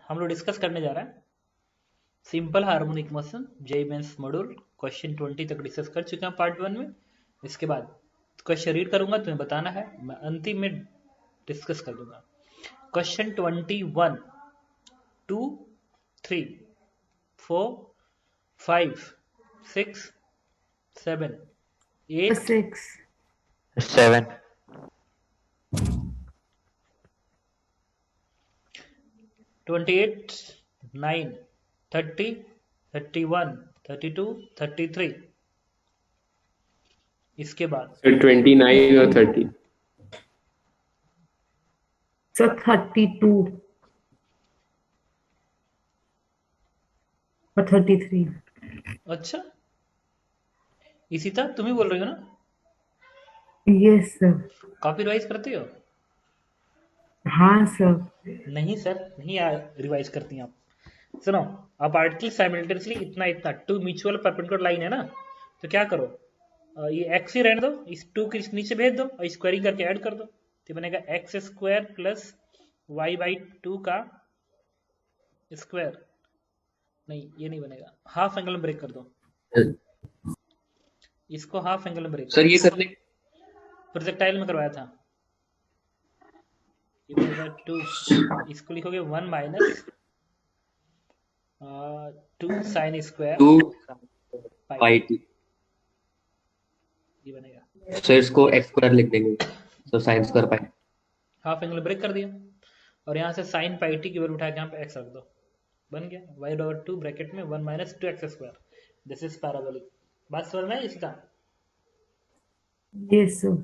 हम लोग डिस्कस करने जा रहे हैं simple harmonic motion JEE mains module question 20 तक डिस्कस कर चुके हैं पार्ट 1 में। इसके बाद क्वेश्चन रीड करूंगा, तुम्हें बताना है, मैं अंतिम में डिस्कस कर दूंगा। क्वेश्चन 21, 2, 3, 4, 5, 6, 7, 8, 6, 7, 28, 9, 30, 31, 32, 33। इसके बाद सर 29 और 30। so 32 और 33। अच्छा, इसी तरह तुम ही बोल रही हो ना? Yes sir. कॉपी रिवाइज करती हो? हाँ सर। नहीं सर, नहीं रिवाइज करती आप। सुनो, आप आर्टिकल साइमल्टेनियसली इतना इतना टू म्यूचुअल परपेंडिकुलर लाइन है ना, तो क्या करो, ये एक्स ही रहने दो, इस टू के नीचे भेज दो और स्क्वायरिंग करके ऐड कर दो, तो बनेगा x square plus y by 2 का स्क्वायर। नहीं, ये नहीं बनेगा, हाफ एंगल में ब्रेक कर दो, इसको हाफ एंगल में ब्रेक। सर ये करने प्रोजेक्टाइल में करवाया था। ये बनेगा 2, इसको लिखोगे 1 minus 2 sine square 2 pi, pi t. ये बनेगा। सर इसको एक्स स्क्वायर लिख देंगे, तो sine square pi. Half angle break कर दिया और यहाँ से साइन पाई टी की वैल्यू उठा के यहाँ पे एक्स रख दो, बन गया y ओवर 2 ब्रैकेट में 1 minus 2 x square. This is parabolic. बात समझ में आई इसका? Yes sir.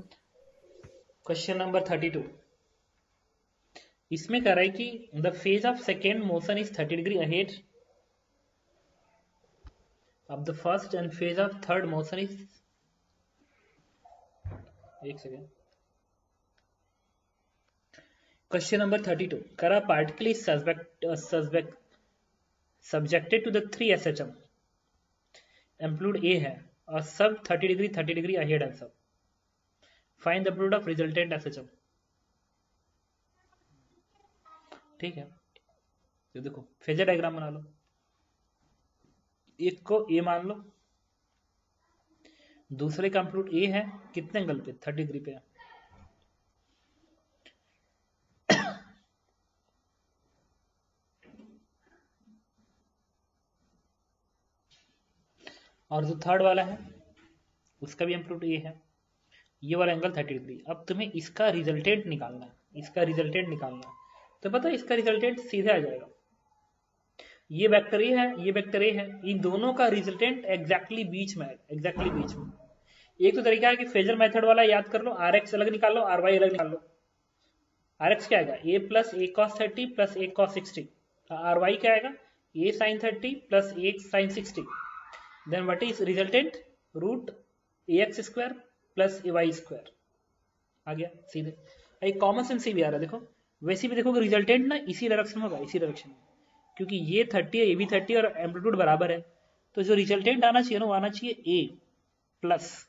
क्वेश्चन नंबर 32, इसमें कह रहा है कि the phase of second motion is 30 degree ahead of the first and phase of third motion is, एक सेकेंड, क्वेश्चन नंबर 32 कह रहा particle is subjected to the 3 SHM, amplitude A है और सब 30 डिग्री अहेड है सब। Find the amplitude of resultant SHM। ठीक है, तो देखो फेजर डायग्राम बना लो, एक को ए मान लो, दूसरे का एम्पलीट्यूड ए है, कितने एंगल पे? 30 डिग्री पे है। और जो थर्ड वाला है उसका भी एम्पलीट्यूड ए है, ये वाला एंगल 30 डिग्री। अब तुम्हें इसका रिजल्टेंट निकालना है, इसका रिजल्टेंट निकालना है, तो पता है इसका रिजल्टेंट सीधे आ जाएगा। ये वेक्टर ए है, ये वेक्टर ए है, इन दोनों का रिजल्टेंट एग्जैक्टली बीच में है, एग्जैक्टली बीच में। एक तो तरीका है कि फेजर मेथड वाला याद कर लो, आर एक्स अलग निकाल लो, आर वाई अलग निकाल लो। आर एक्स क्या आएगा? A plus A cos 30 plus A cos 60। R Y क्या आएगा? A sine 30 plus A sine 60। Then what is resultant? Root A X square plus A Y square. आ गया सीधे। एक कॉमन सेंस से भी आ रहा है, देखो वैसे भी देखोगे रिजल्टेंट ना इसी डायरेक्शन में होगा, इसी डायरेक्शन में, क्योंकि ये 30 है, ये भी 30 और एम्पलीट्यूड बराबर है, तो जो रिजल्टेंट आना चाहिए ना वो आना चाहिए ए प्लस,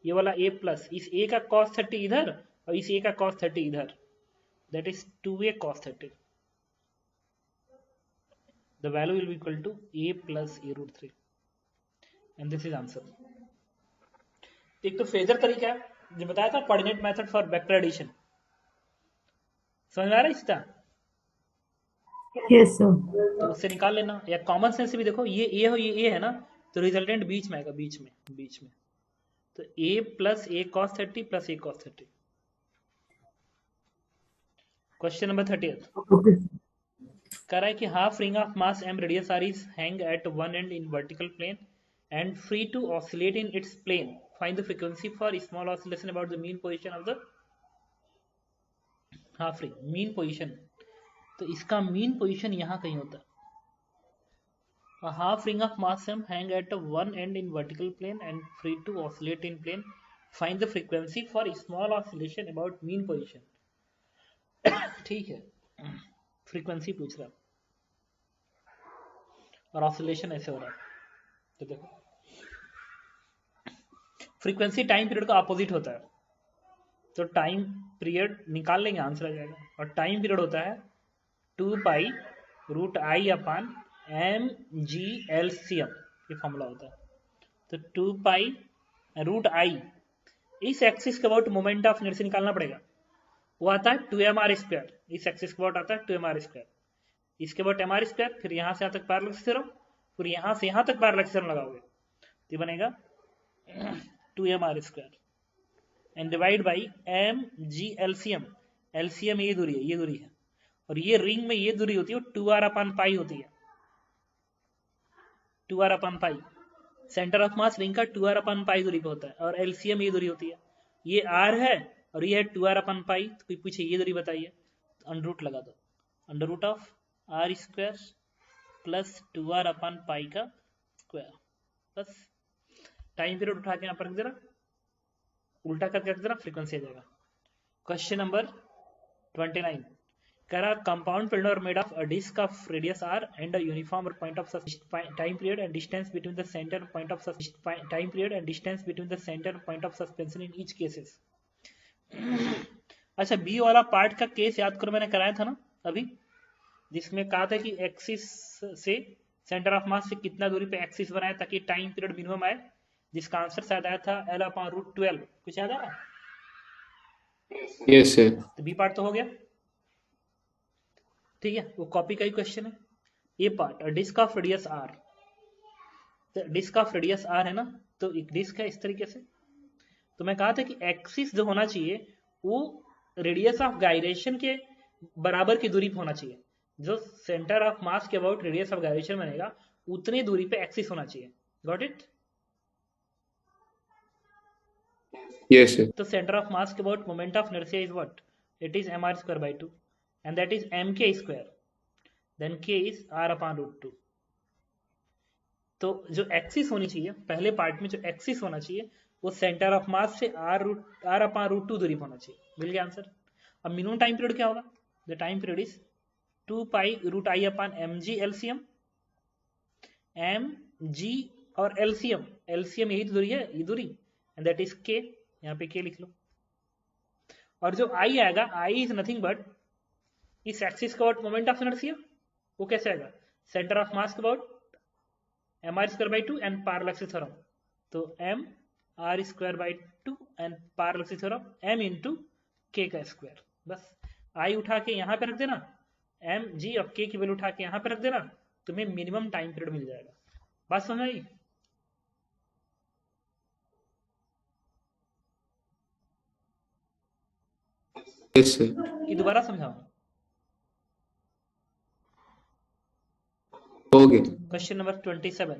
ये वाला ए प्लस इस ए का cos 30 इधर और इस ए का cos 30 इधर, that is 2a cos 30। The value will be equal to a plus a root 3 and this is answer. एक तो फेजर तरीका है जो बताया था, coordinate method for vector addition, समझ में आ रहा है इसका? Yes sir. तो उससे निकाल लेना, या कॉमन सेंस से भी देखो, ये ए हो, ये ए है ना, तो रिजल्टेंट बीच में आएगा, बीच में, बीच में, तो a plus a cos 30 plus a cos 30। Question number 30 okay. कह रहा है कि half ring of mass m radius r is hang at one end in vertical plane and free to oscillate in its plane. Find the frequency for small oscillation about the mean position of the half ring. mean position, तो इसका mean position यहाँ कहीं होता है। A half ring of mass m hang at one end in vertical plane and free to oscillate in plane. Find the frequency for small oscillation about mean position. ठीक है, frequency पूछ रहा और oscillation ऐसे हो रहा है, तो देखो फ्रीक्वेंसी टाइम पीरियड का अपोजिट होता है, तो टाइम पीरियड निकाल लेंगे, आंसर आ जाएगा। और टाइम पीरियड होता है 2 pi root I upon M G LCM, ये फॉर्मूला होता है। तो 2 पाई रूट आई, इस एक्सिस के अबाउट मोमेंट ऑफ इनर्शिया निकालना पड़ेगा, वो आता है 2mr²। इस एक्सिस के अबाउट आता है 2mr², इसके अबाउट mr², फिर यहां से यहां तक पैरेलल एक्सिस थ्योरम, फिर यहां से यहां तक पैरेलल एक्सिस थ्योरम लगाओगे तो ये बनेगा 2mr² and divide by m ji LCM. LCM ये दूरी है, ये दूरी है, और ये रिंग में ये दूरी होती है 2r/π होती है, 2r/π। Centre of mass ring का 2r/π दूरी पे होता है, और एलसीएम ये दूरी होती है, ये r है और ये है 2r/π। तो कोई पूछे ये दूरी बताइए, तो अंडर रूट लगा दो, under root of r² plus 2r/π का स्क्वायर। बस टाइम पीरियड उठा के यहाँ पर रख देना, उल्टा करके रख देना, फ्रीक्वेंसी आ जाएगा। क्वेश्चन नंबर 29 कह रहा compound pendulum made of a disc of radius r and a uniform point of time period and distance between the centre point of time period and distance between the centre point of suspension in each cases. अच्छा, B वाला part का case याद करो, मैंने कराया था ना अभी, जिसमें कहा था कि एक्सिस से सेंटर ऑफ मास से कितना दूरी पे एक्सिस बनाए ताकि टाइम पीरियड मिनिमम आए, जिसका आंसर शायद आया था L/√12। कुछ याद आ रहा है? Yes sir. तो बी पार्ट तो हो गया, ठीक है, वो कॉपी का ही क्वेश्चन है। A part, disc of radius r, तो डिस्क ऑफ रेडियस r है ना, तो एक डिस्क है इस तरीके से। तो मैं कहा था कि एक्सिस जो होना चाहिए वो रेडियस ऑफ गायरेशन के बराबर की दूरी पे होना चाहिए, जो सेंटर ऑफ मास के अबाउट रेडियस ऑफ गायरेशन बनेगा उतनी दूरी पे एक्सिस होना चाहिए। Got it? Yes sir. तो सेंटर ऑफ मास के about moment of inertia is what? It is mr²/2 and that is mk², then k is r/√2। तो जो एक्सिस होनी चाहिए पहले पार्ट में, जो एक्सिस होना चाहिए वो सेंटर ऑफ मास से r/√2 दूरी पर होना चाहिए। मिल गया आंसर। अब मिनिमम टाइम पीरियड क्या होगा? The time period is 2 pi root I upon M G LCM. M G और एलसीएम, एलसीएम यही दूरी है, ये दूरी, एंड दैट इज के, यहाँ पे के लिख लो। और जो आई आएगा, आई इज नथिंग बट इस एक्सिस का अबाउट मोमेंट ऑफ इनर्शिया, वो कैसे आएगा? सेंटर ऑफ मास के about mr²/2 and parallel axis theorem, तो mr²/2 and parallel axis theorem m into k का स्क्वायर। बस आई उठा के यहाँ पे रख देना, m g और k की वैल्यू उठा के यहाँ पे रख देना, तुम्हें मिनिमम टाइम पीरियड मिल जाएगा। बात समझ आई? Yes sir. कि दोबारा समझाऊं? हो गया। क्वेश्चन नंबर 27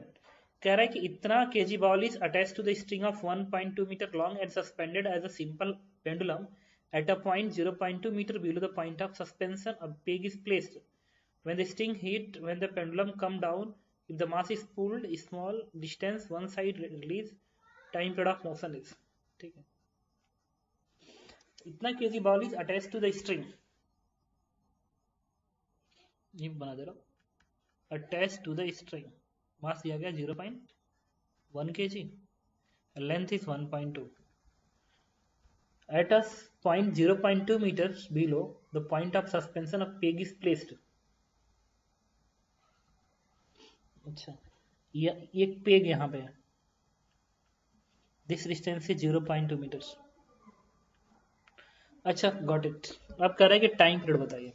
कह रहा है कि इतना kg ball is attach to the string of 1.2 metre long and suspended as a simple pendulum at a point 0.2 meter below the point of suspension. A peg is placed. When the string hit, when the pendulum come down, if the mass is pulled small distance one side release, time period of motion is, ठीक है। इतना kg ball is attached to the string, ये बना दे रहा हूँ, attached to the string, मास दिया गया 0.1 kg, length is 1.2. At a point 0.2 meters below the point of suspension of peg is placed. अच्छा, एक पेग यहाँ पे है, दिस डिस्टेंस is 0.2 meters. अच्छा, गॉट इट। अब कह रहा है कि टाइम पीरियड बताइए,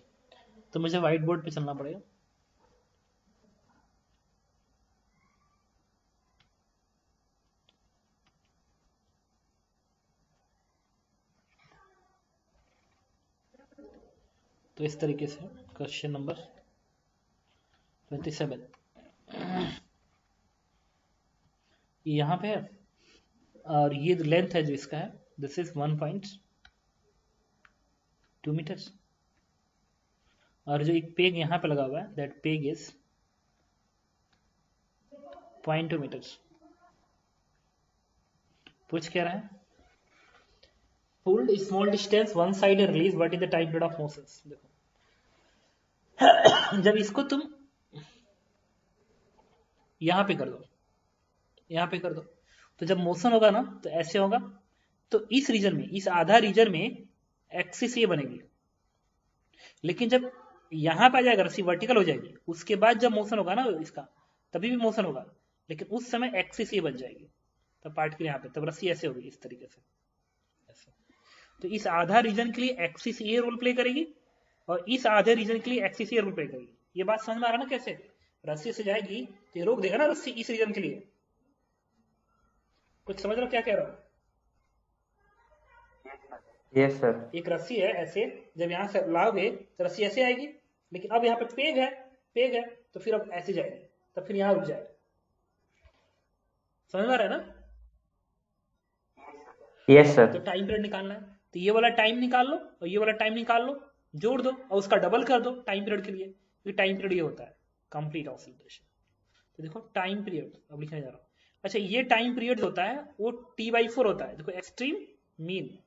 तो मुझे व्हाइट बोर्ड पे चलना पड़ेगा। तो इस तरीके से क्वेश्चन नंबर 27 यहाँ पे है, और ये लेंथ है जो इसका है, दिस इज 1.2 मीटर्स, और जो एक पेग यहाँ पे लगा हुआ है दैट पेग इज 0.2 मीटर्स। पूछ क्या रहा है? Pulled small distance one side release, what is the time period of motion. देखो जब इसको तुम यहां पे कर दो, यहां पे कर दो, तो जब मोशन होगा ना तो ऐसे होगा, तो इस रीजन में, इस आधा रीजन में एक्सिस ये बनेगी, लेकिन जब यहाँ पे आ जाएगा, रस्सी वर्टिकल हो जाएगी, उसके बाद जब मोशन होगा ना इसका, तभी भी मोशन होगा, लेकिन उस समय एक्सिस ये बन जाएगी, तब पार्टिकल यहाँ पे, तब रस्सी ऐसे होगी इस तरीके से ऐसे। तो इस आधा रीजन के लिए एक्सिस ये रोल प्ले करेगी और इस आधे रीजन के लिए एक्सिस ये रोल प्ले करेगी। ये बात समझ में आ रहा ना कैसे? रस्सी से जाएगी तो ये रोक देगा ना रस्सी इस रीजन के लिए। कुछ समझ रहे हो क्या कह रहा हूँ? Yes sir. एक रस्सी है ऐसे, जब यहाँ से लाओगे तो रस्सी ऐसे आएगी, लेकिन अब यहाँ पे पेग है तो फिर अब ऐसे जाएगी, तब फिर यहाँ रुक जाएगा। समझ में आ रहा है ना? Yes sir. तो टाइम पीरियड निकालना है, तो ये वाला टाइम निकाल लो और ये वाला टाइम निकाल लो, जोड़ दो और उसका डबल कर दो टाइम पीरियड के लिए, क्योंकि टाइम पीरियड ये होता है कंप्लीट ऑसिलेशन। तो देखो टाइम पीरियड अब लिखने जा रहा हूँ। अच्छा, ये टाइम पीरियड होता है वो T/4 होता है। देखो एक्सट्रीम मीन,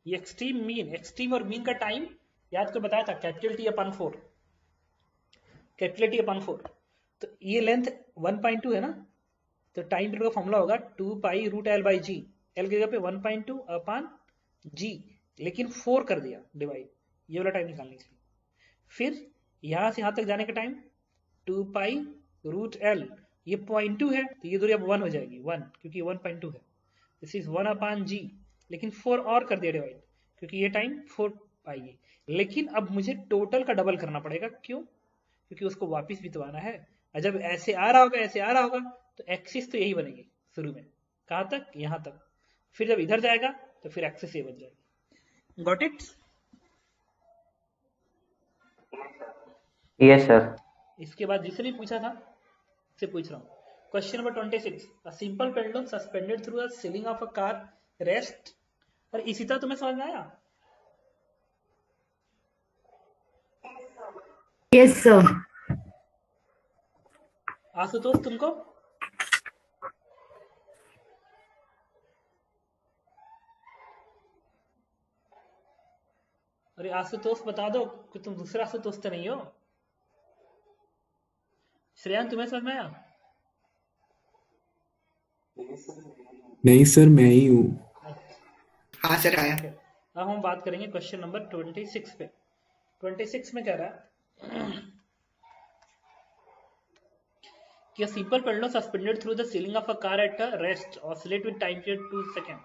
ये एक्सट्रीम मीन, एक्सट्रीम और मीन का टाइम याद कर बताया था, कैपिटल T/4, कैपिटल T/4। तो ये लेंथ 1.2 है ना, तो टाइम पीरियड का फॉर्मूला होगा 2π√L/g, L की जगह पे 1.2/g, लेकिन 4 कर दिया डिवाइड, ये वाला टाइम निकालने के लिए। फिर यहां से यहां तक जाने का टाइम 2π√L, ये 0.2 है तो ये दूरी अब 1 हो जाएगी, 1, क्योंकि 1.2 है, दिस इज 1/g, लेकिन 4 और कर दिया डिवाइड, क्योंकि ये टाइम 4 पाएगी। लेकिन अब मुझे टोटल का डबल करना पड़ेगा, क्यों? क्योंकि उसको वापस भी तो आना है, और जब ऐसे आ रहा होगा ऐसे आ रहा होगा तो एक्सिस तो यही बनेगी शुरू में, कहां तक? यहां तक। फिर जब इधर जाएगा तो फिर एक्सिस ये बन जाएगी। Got it? Yes sir. इसके बाद जिसने भी पूछा था से पूछ रहा हूँ, question number 26, a simple pendulum suspended through a ceiling of a car rest. और इसी तरह तुम्हें समझ में आया? Yes sir. आशुतोष तुमको? अरे आशुतोष बता दो कि तुम दूसरा आशुतोष तो नहीं हो। श्रेयान तुम्हें समझ में आया? नहीं सर, मैं ही हूँ। हाँ सर आया। अब हम बात करेंगे क्वेश्चन नंबर 26 पे। 26 में कह रहा है कि a simple pendulum suspended through the ceiling of a car at a rest oscillate with time period 2 seconds.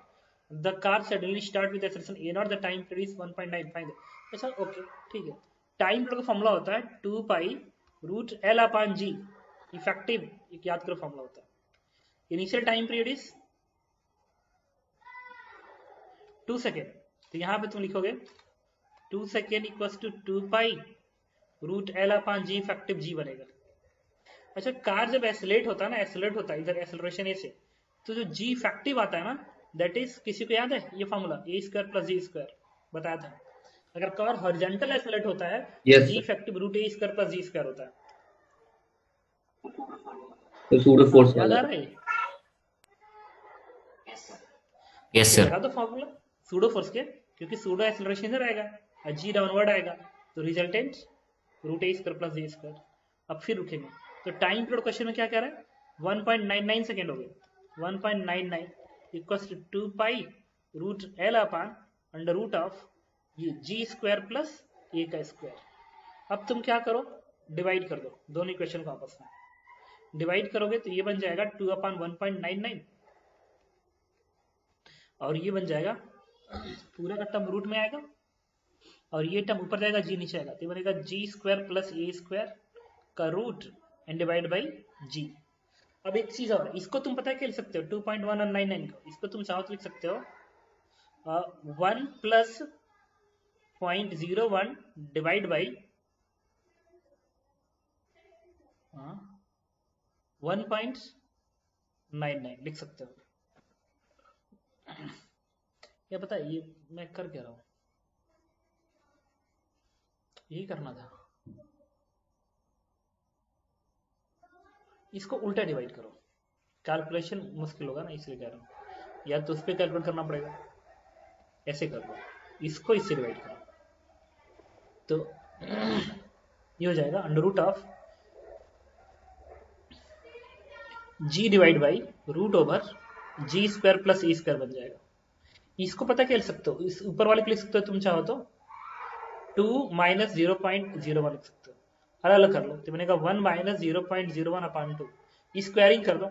The car suddenly start with acceleration a0, the time period is 1.95. अच्छा okay ठीक है, time period का formula होता है 2π√L/g, effective एक याद करो formula होता है। Initial time period is 2 second, तो यहाँ पे तुम लिखोगे 2 second equals to 2π√L/g, effective g बनेगा। अच्छा, कार जब एसिलेट होता है ना, एसिलेट होता है इधर एक्सेलरेशन ए से, तो जो जी इफेक्टिव आता है ना, दैट इज, किसी को याद है ये फॉर्मूला? a² + g² बताया था। अगर कार हॉरिजॉन्टल एसिलेट होता है Yes, जी sir. इफेक्टिव √a² + g² होता है। तो सूडो फोर्स याद वाला। आ रहा है? यस तो सर। लगा दो फॉर्मूला सूडो फोर्स के, क्योंकि सूडो एक्सेलरेशन इधर आएगा और जी डाउनवर्ड आएगा, तो रिजल्टेंट √a² + g²। अब फिर रुकेंगे, तो टाइम पीरियड क्वेश्चन में क्या कह रहा है? 1.99 सेकेंड हो गए, 1.99 इक्वल्स टू 2π√L/√of ये g² + a²। अब तुम क्या करो, डिवाइड कर दो दोनों इक्वेशन को आपस में, डिवाइड करोगे तो ये बन जाएगा 2/1.99 और ये बन जाएगा पूरा का टर्म रूट में आएगा और ये टर्म ऊपर जाएगा, जी नीचे आएगा, तो ये बनेगा g² + a² का root and divide by g। अब एक चीज और, इसको तुम पता है क्या लिख सकते हो? 2.1199 को इसको तुम चाहो तो लिख सकते हो 1 + 0.01 डिवाइड बाई 1.99 लिख सकते हो। क्या पता है ये मैं कर क्या रहा हूं, यही करना था। इसको उल्टा डिवाइड करो, कैलकुलेशन मुश्किल होगा ना, इसलिए कह रहा हूँ, या तो उस पर कैलकुलेट करना पड़ेगा, ऐसे कर लो, इसको इससे डिवाइड करो, तो ये हो जाएगा √of g divide by √/g² + e² बन जाएगा। इसको पता क्या लिख सकते हो? इस ऊपर वाले को लिख सकते हो तुम चाहो तो 2 - 0.01 लिख सकते हो, अलग अलग कर लो तो बनेगा 1 माइनस 0.01 अपान 2, स्क्वायरिंग कर दो,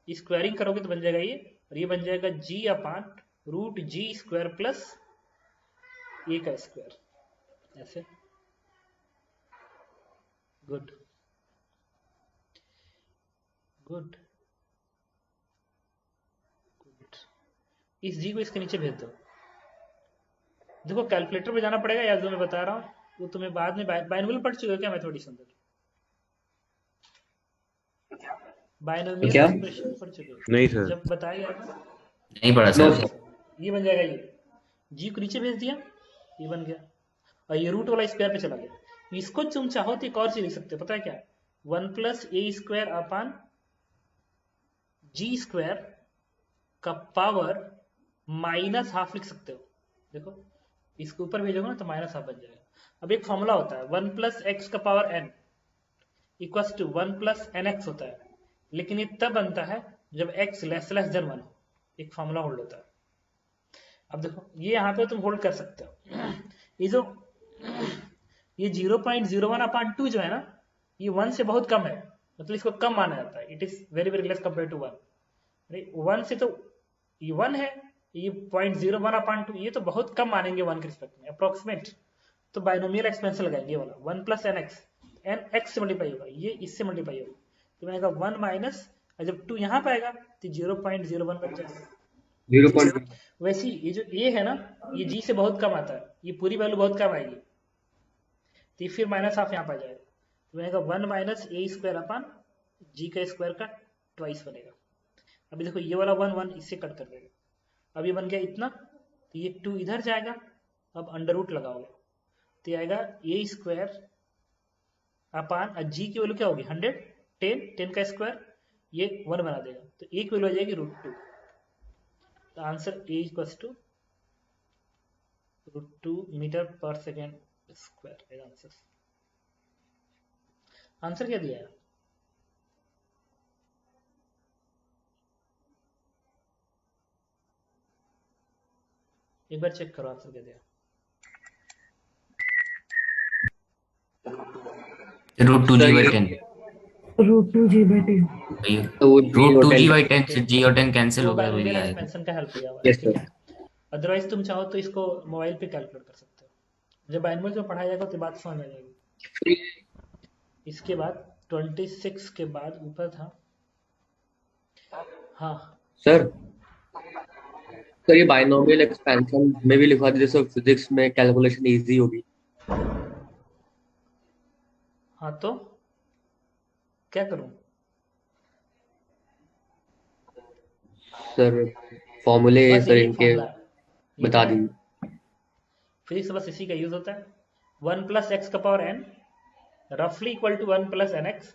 स्क्वायरिंग करोगे तो बन जाएगा ये, और ये बन जाएगा g अपान रूट जी स्क्वायर प्लस ए का स्क्वायर, ऐसे। Good good good. इस जी को इसके नीचे भेज दो। देखो कैलकुलेटर पे जाना पड़ेगा या जो मैं बता रहा हूँ वो तुम्हें बाद में बाइनोमियल पढ़ चुके हो क्या मैथमेटिक्स अंदर? बाइनोमियल क्या? एक्सप्रेशन पढ़ चुके हो? नहीं सर। जब बताया गया था नहीं पढ़ा नो सर। ये बन जाएगा, ये जी को नीचे भेज दिया, ये बन गया, और ये रूट वाला स्क्वायर पे चला गया। इसको तुम चाहो तो एक और चीज लिख सकते हो, पता है क्या? 1 plus A square upon ji square का पावर माइनस हाफ लिख सकते हो। देखो इसके ऊपर भेजोगे ना तो माइनस हाफ बन जाएगा। अब एक फॉर्मूला होता है 1 प्लस एक्स का power n equals to 1 plus n x होता है, लेकिन ये तब बनता है जब x लेस देन 1 हो, एक फॉर्मूला होल्ड होता है। अब देखो ये यहाँ पे तुम होल्ड कर सकते हो, ये जो ये 0.01 अपान 2 जो है ना, ये 1 से बहुत कम है, मतलब इसको कम माना जाता है, it is very very less compare to 1। 1 से तो ये 1 है, ये 0.01 अपान 2 ये तो बहुत कम मानेंगे 1 के रिस्पेक्ट में, अप्रोक्सीमेट। तो बाइनोमियल एक्सपेंशन लगाएंगे वाला 1 plus n x, n x से मल्टीप्लाई होगा, ये इससे मल्टीप्लाई होगा, तो बनेगा 1 माइनस, जब 2 यहाँ पे आएगा तो 0.01 बन जाएगा। 0. वैसे ये जो a है ना, ये g से बहुत कम आता है, ये पूरी वैल्यू बहुत कम आएगी, तो फिर माइनस हाफ यहाँ पे आ जाएगा, तो बनेगा 1 माइनस ए स्क्वायर अपान जी का स्क्वायर का ट्वाइस बनेगा। अभी देखो ये वाला 1 1 इससे कट कर देगा, अब ये बन गया इतना, तो ये 2 इधर जाएगा, अब अंडर रूट लगाओगे तो ये आएगा ए स्क्वायर अपान जी की वैल्यू क्या होगी 100, 10 का स्क्वायर, ये 1 बना देगा, तो एक वैल्यू आ जाएगी √2। तो answer A equals to √2 metre per second square है आंसर। आंसर क्या दिया है? एक बार चेक करो आंसर क्या दिया। √2g/10। √2g/10। तो वो √2g/10 से g और 10 कैंसिल हो गया, तो ये आएगा। एक्सपेंशन का हेल्प लिया हुआ यस सर। अदरवाइज तुम चाहो तो इसको मोबाइल पे कैलकुलेट कर सकते हो, जब बाइनोमियल में पढ़ाया जाएगा तो बात समझ में आ जाएगी। इसके बाद 26 के बाद ऊपर था, हाँ सर ये बाइनोमियल एक्सपेंशन में भी लिखवा दीजिए सर, फिजिक्स में कैलकुलेशन इजी होगी। हाँ तो क्या करूं? सर फॉर्मूले बस सर यही इनके फॉर्मूला है, बता दीजिए। फिजिक्स बस इसी का यूज होता है। 1 प्लस एक्स का power n roughly equal to 1 plus nx,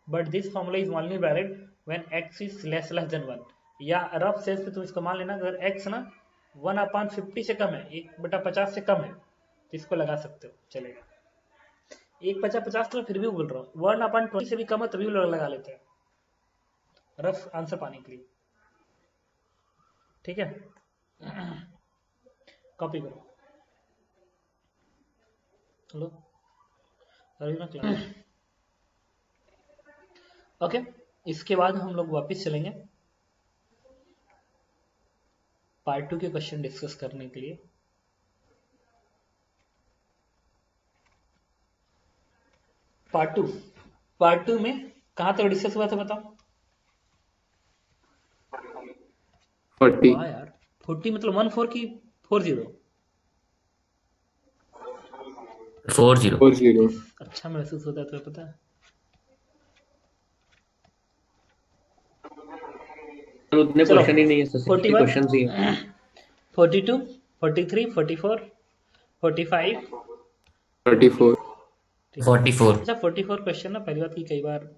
but this formula is only valid when x is less than 1। या रफ सेंस पे तुम इसको मान लेना, अगर x ना 1/50 से कम है, 1/50 से कम है, तो इसको लगा सकते हो, चलेगा। 1/50 तो मैं फिर भी बोल रहा हूँ, 1/20 से भी कम है तभी लगा लेते हैं, रफ आंसर पाने के लिए, ठीक है। कॉपी करो, हेलो ओके। इसके बाद हम लोग वापस चलेंगे पार्ट 2 के क्वेश्चन डिस्कस करने के लिए। पार्ट टू में कहां तक डिस्कस हुआ था बताओ? 40 वाह यार, 40 मतलब 14 की 40? 40। अच्छा महसूस होता है तुम्हें, पता है? उतने चलो, क्वेश्चन ही नहीं है सर, 60 क्वेश्चन ही हैं। 42, 43, 44, 45, 34। 44। अच्छा 44 क्वेश्चन ना पहली बात की कई बार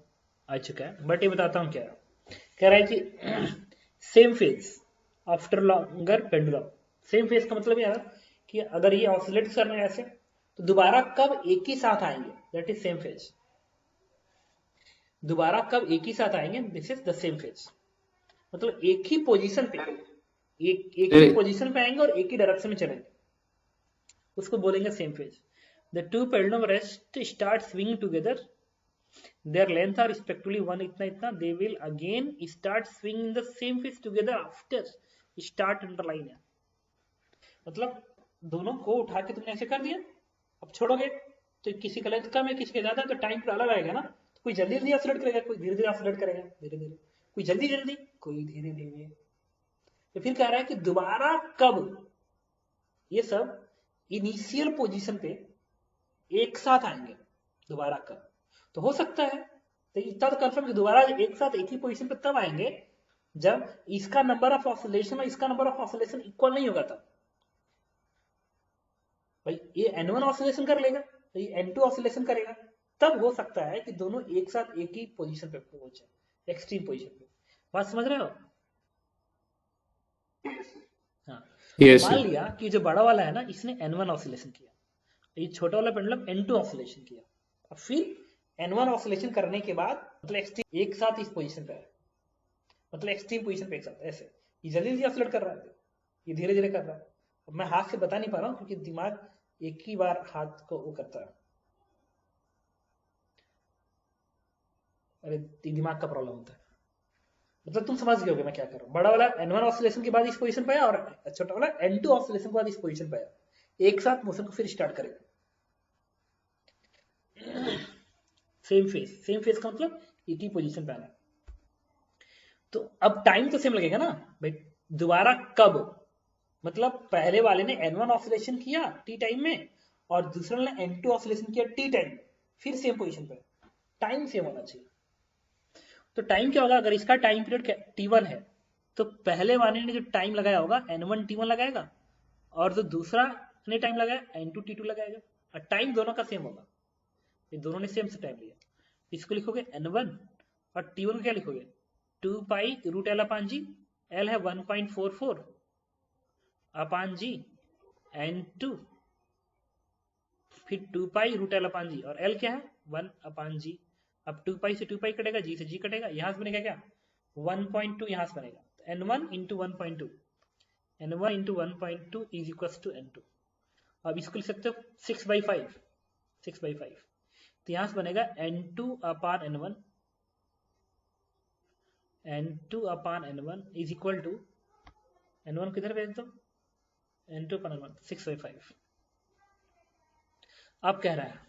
आ चुका है, बट ये बताता हूँ क्या है। कह रहा है कि same phase after longer pendulum. Same phase का मतलब यार कि अगर ये ऑसिलेट कर रहे हैं ऐसे, तो दोबारा कब एक ही साथ आएंगे, दैट इज सेम फेज। दोबारा कब एक ही साथ आएंगे, this is the same phase. मतलब एक ही पोजीशन पे, एक ही पोजीशन पे आएंगे और एक ही डायरेक्शन में चलेंगे, उसको बोलेंगे same phase. The two pendulum rest start swinging together. Their length are respectively 1 इतना इतना. They will again start swinging in the same phase together after start underline है. मतलब दोनों को उठा के तुमने ऐसे कर दिया, अब छोड़ोगे तो किसी का लेंथ कम है किसी का ज्यादा, तो टाइम पर अलग आएगा ना. तो कोई जल्दी जल्दी एक्सलरेट करेगा, कोई धीरे धीरे एक्सलरेट करेगा, धीरे धीरे, कोई जल्दी जल्दी, कोई धीरे धीरे. तो फिर कह रहा है कि दोबारा कब ये सब इनिशियल पोजीशन पे एक साथ आएंगे, दोबारा कब. तो हो सकता है, तो इतना तो कंफर्म कि दोबारा एक साथ एक ही पोजीशन पे तब आएंगे जब इसका नंबर ऑफ ऑसिलेशन और इसका नंबर ऑफ ऑसिलेशन इक्वल नहीं होगा. तब भाई ये N1 ऑसिलेशन कर लेगा, तो ये N2 ऑसिलेशन करेगा, तब हो सकता है कि दोनों एक साथ एक ही पोजीशन पे पहुंचे, एक्सट्रीम पोजीशन पे. बात समझ रहे हो? हाँ. Yes, मान sir. लिया कि जो बड़ा वाला है ना, इसने N1 ऑसिलेशन किया, ये छोटा वाला पेंडुलम N2 ऑसिलेशन किया. अब फिर N1 ऑसिलेशन करने के बाद मतलब एक्सट्रीम एक साथ इस पोजीशन पे है, मतलब एक्सट्रीम पोजीशन पे एक साथ ऐसे. ये जल्दी जल्दी ऑसिलेट कर रहा है, ये धीरे धीरे कर रहा है. अब मैं हाथ से बता नहीं पा रहा हूँ क्योंकि दिमाग एक ही बार हाथ को वो करता है. अरे दिमाग का प्रॉब्लम होता है. मतलब तुम समझ गए होगे मैं क्या कर रहा हूँ. बड़ा वाला N1 ऑसिलेशन के बाद इस पोजीशन पे आया और छोटा वाला N2 ऑसिलेशन के बाद इस पोजीशन पे आया, एक साथ मोशन को फिर स्टार्ट करेगा. सेम फेज का मतलब एक ही पोजीशन पे आना. तो अब टाइम तो सेम लगेगा ना भाई. दोबारा कब, मतलब पहले वाले ने N1 ऑसिलेशन किया T टाइम में और दूसरे ने N2 ऑसिलेशन किया T टाइम, फिर सेम पोजीशन पे, टाइम सेम होना चाहिए. तो टाइम क्या होगा, अगर इसका टाइम पीरियड T1 है तो पहले वाले ने जो टाइम लगाया होगा N1 T1 लगाएगा और जो दूसरा ने टाइम लगाया N2 T2 लगाएगा, और टाइम दोनों का सेम होगा. ये दोनों ने सेम से टाइम लिया. इसको लिखोगे N1 और T1 को क्या लिखोगे 2 पाई रूट L अपान जी. L है 1.44 अपान जी N2, फिर 2 पाई रूट L अपान जी, और L क्या है 1 अपान जी. अब 2 पाई से 2 पाई कटेगा, जी से जी कटेगा, यहां से बनेगा क्या 1.2, यहां से बनेगा N1 into 1.2, N1 into 1.2 is equal to N2. अब इसको लिख सकते हो 6/5, 6/5. तो यहां से बनेगा N2 upon N1, N2 upon N1 is equal to N1 किधर भेज दो, N2 अपान N1, 6/5. अब कह रहा है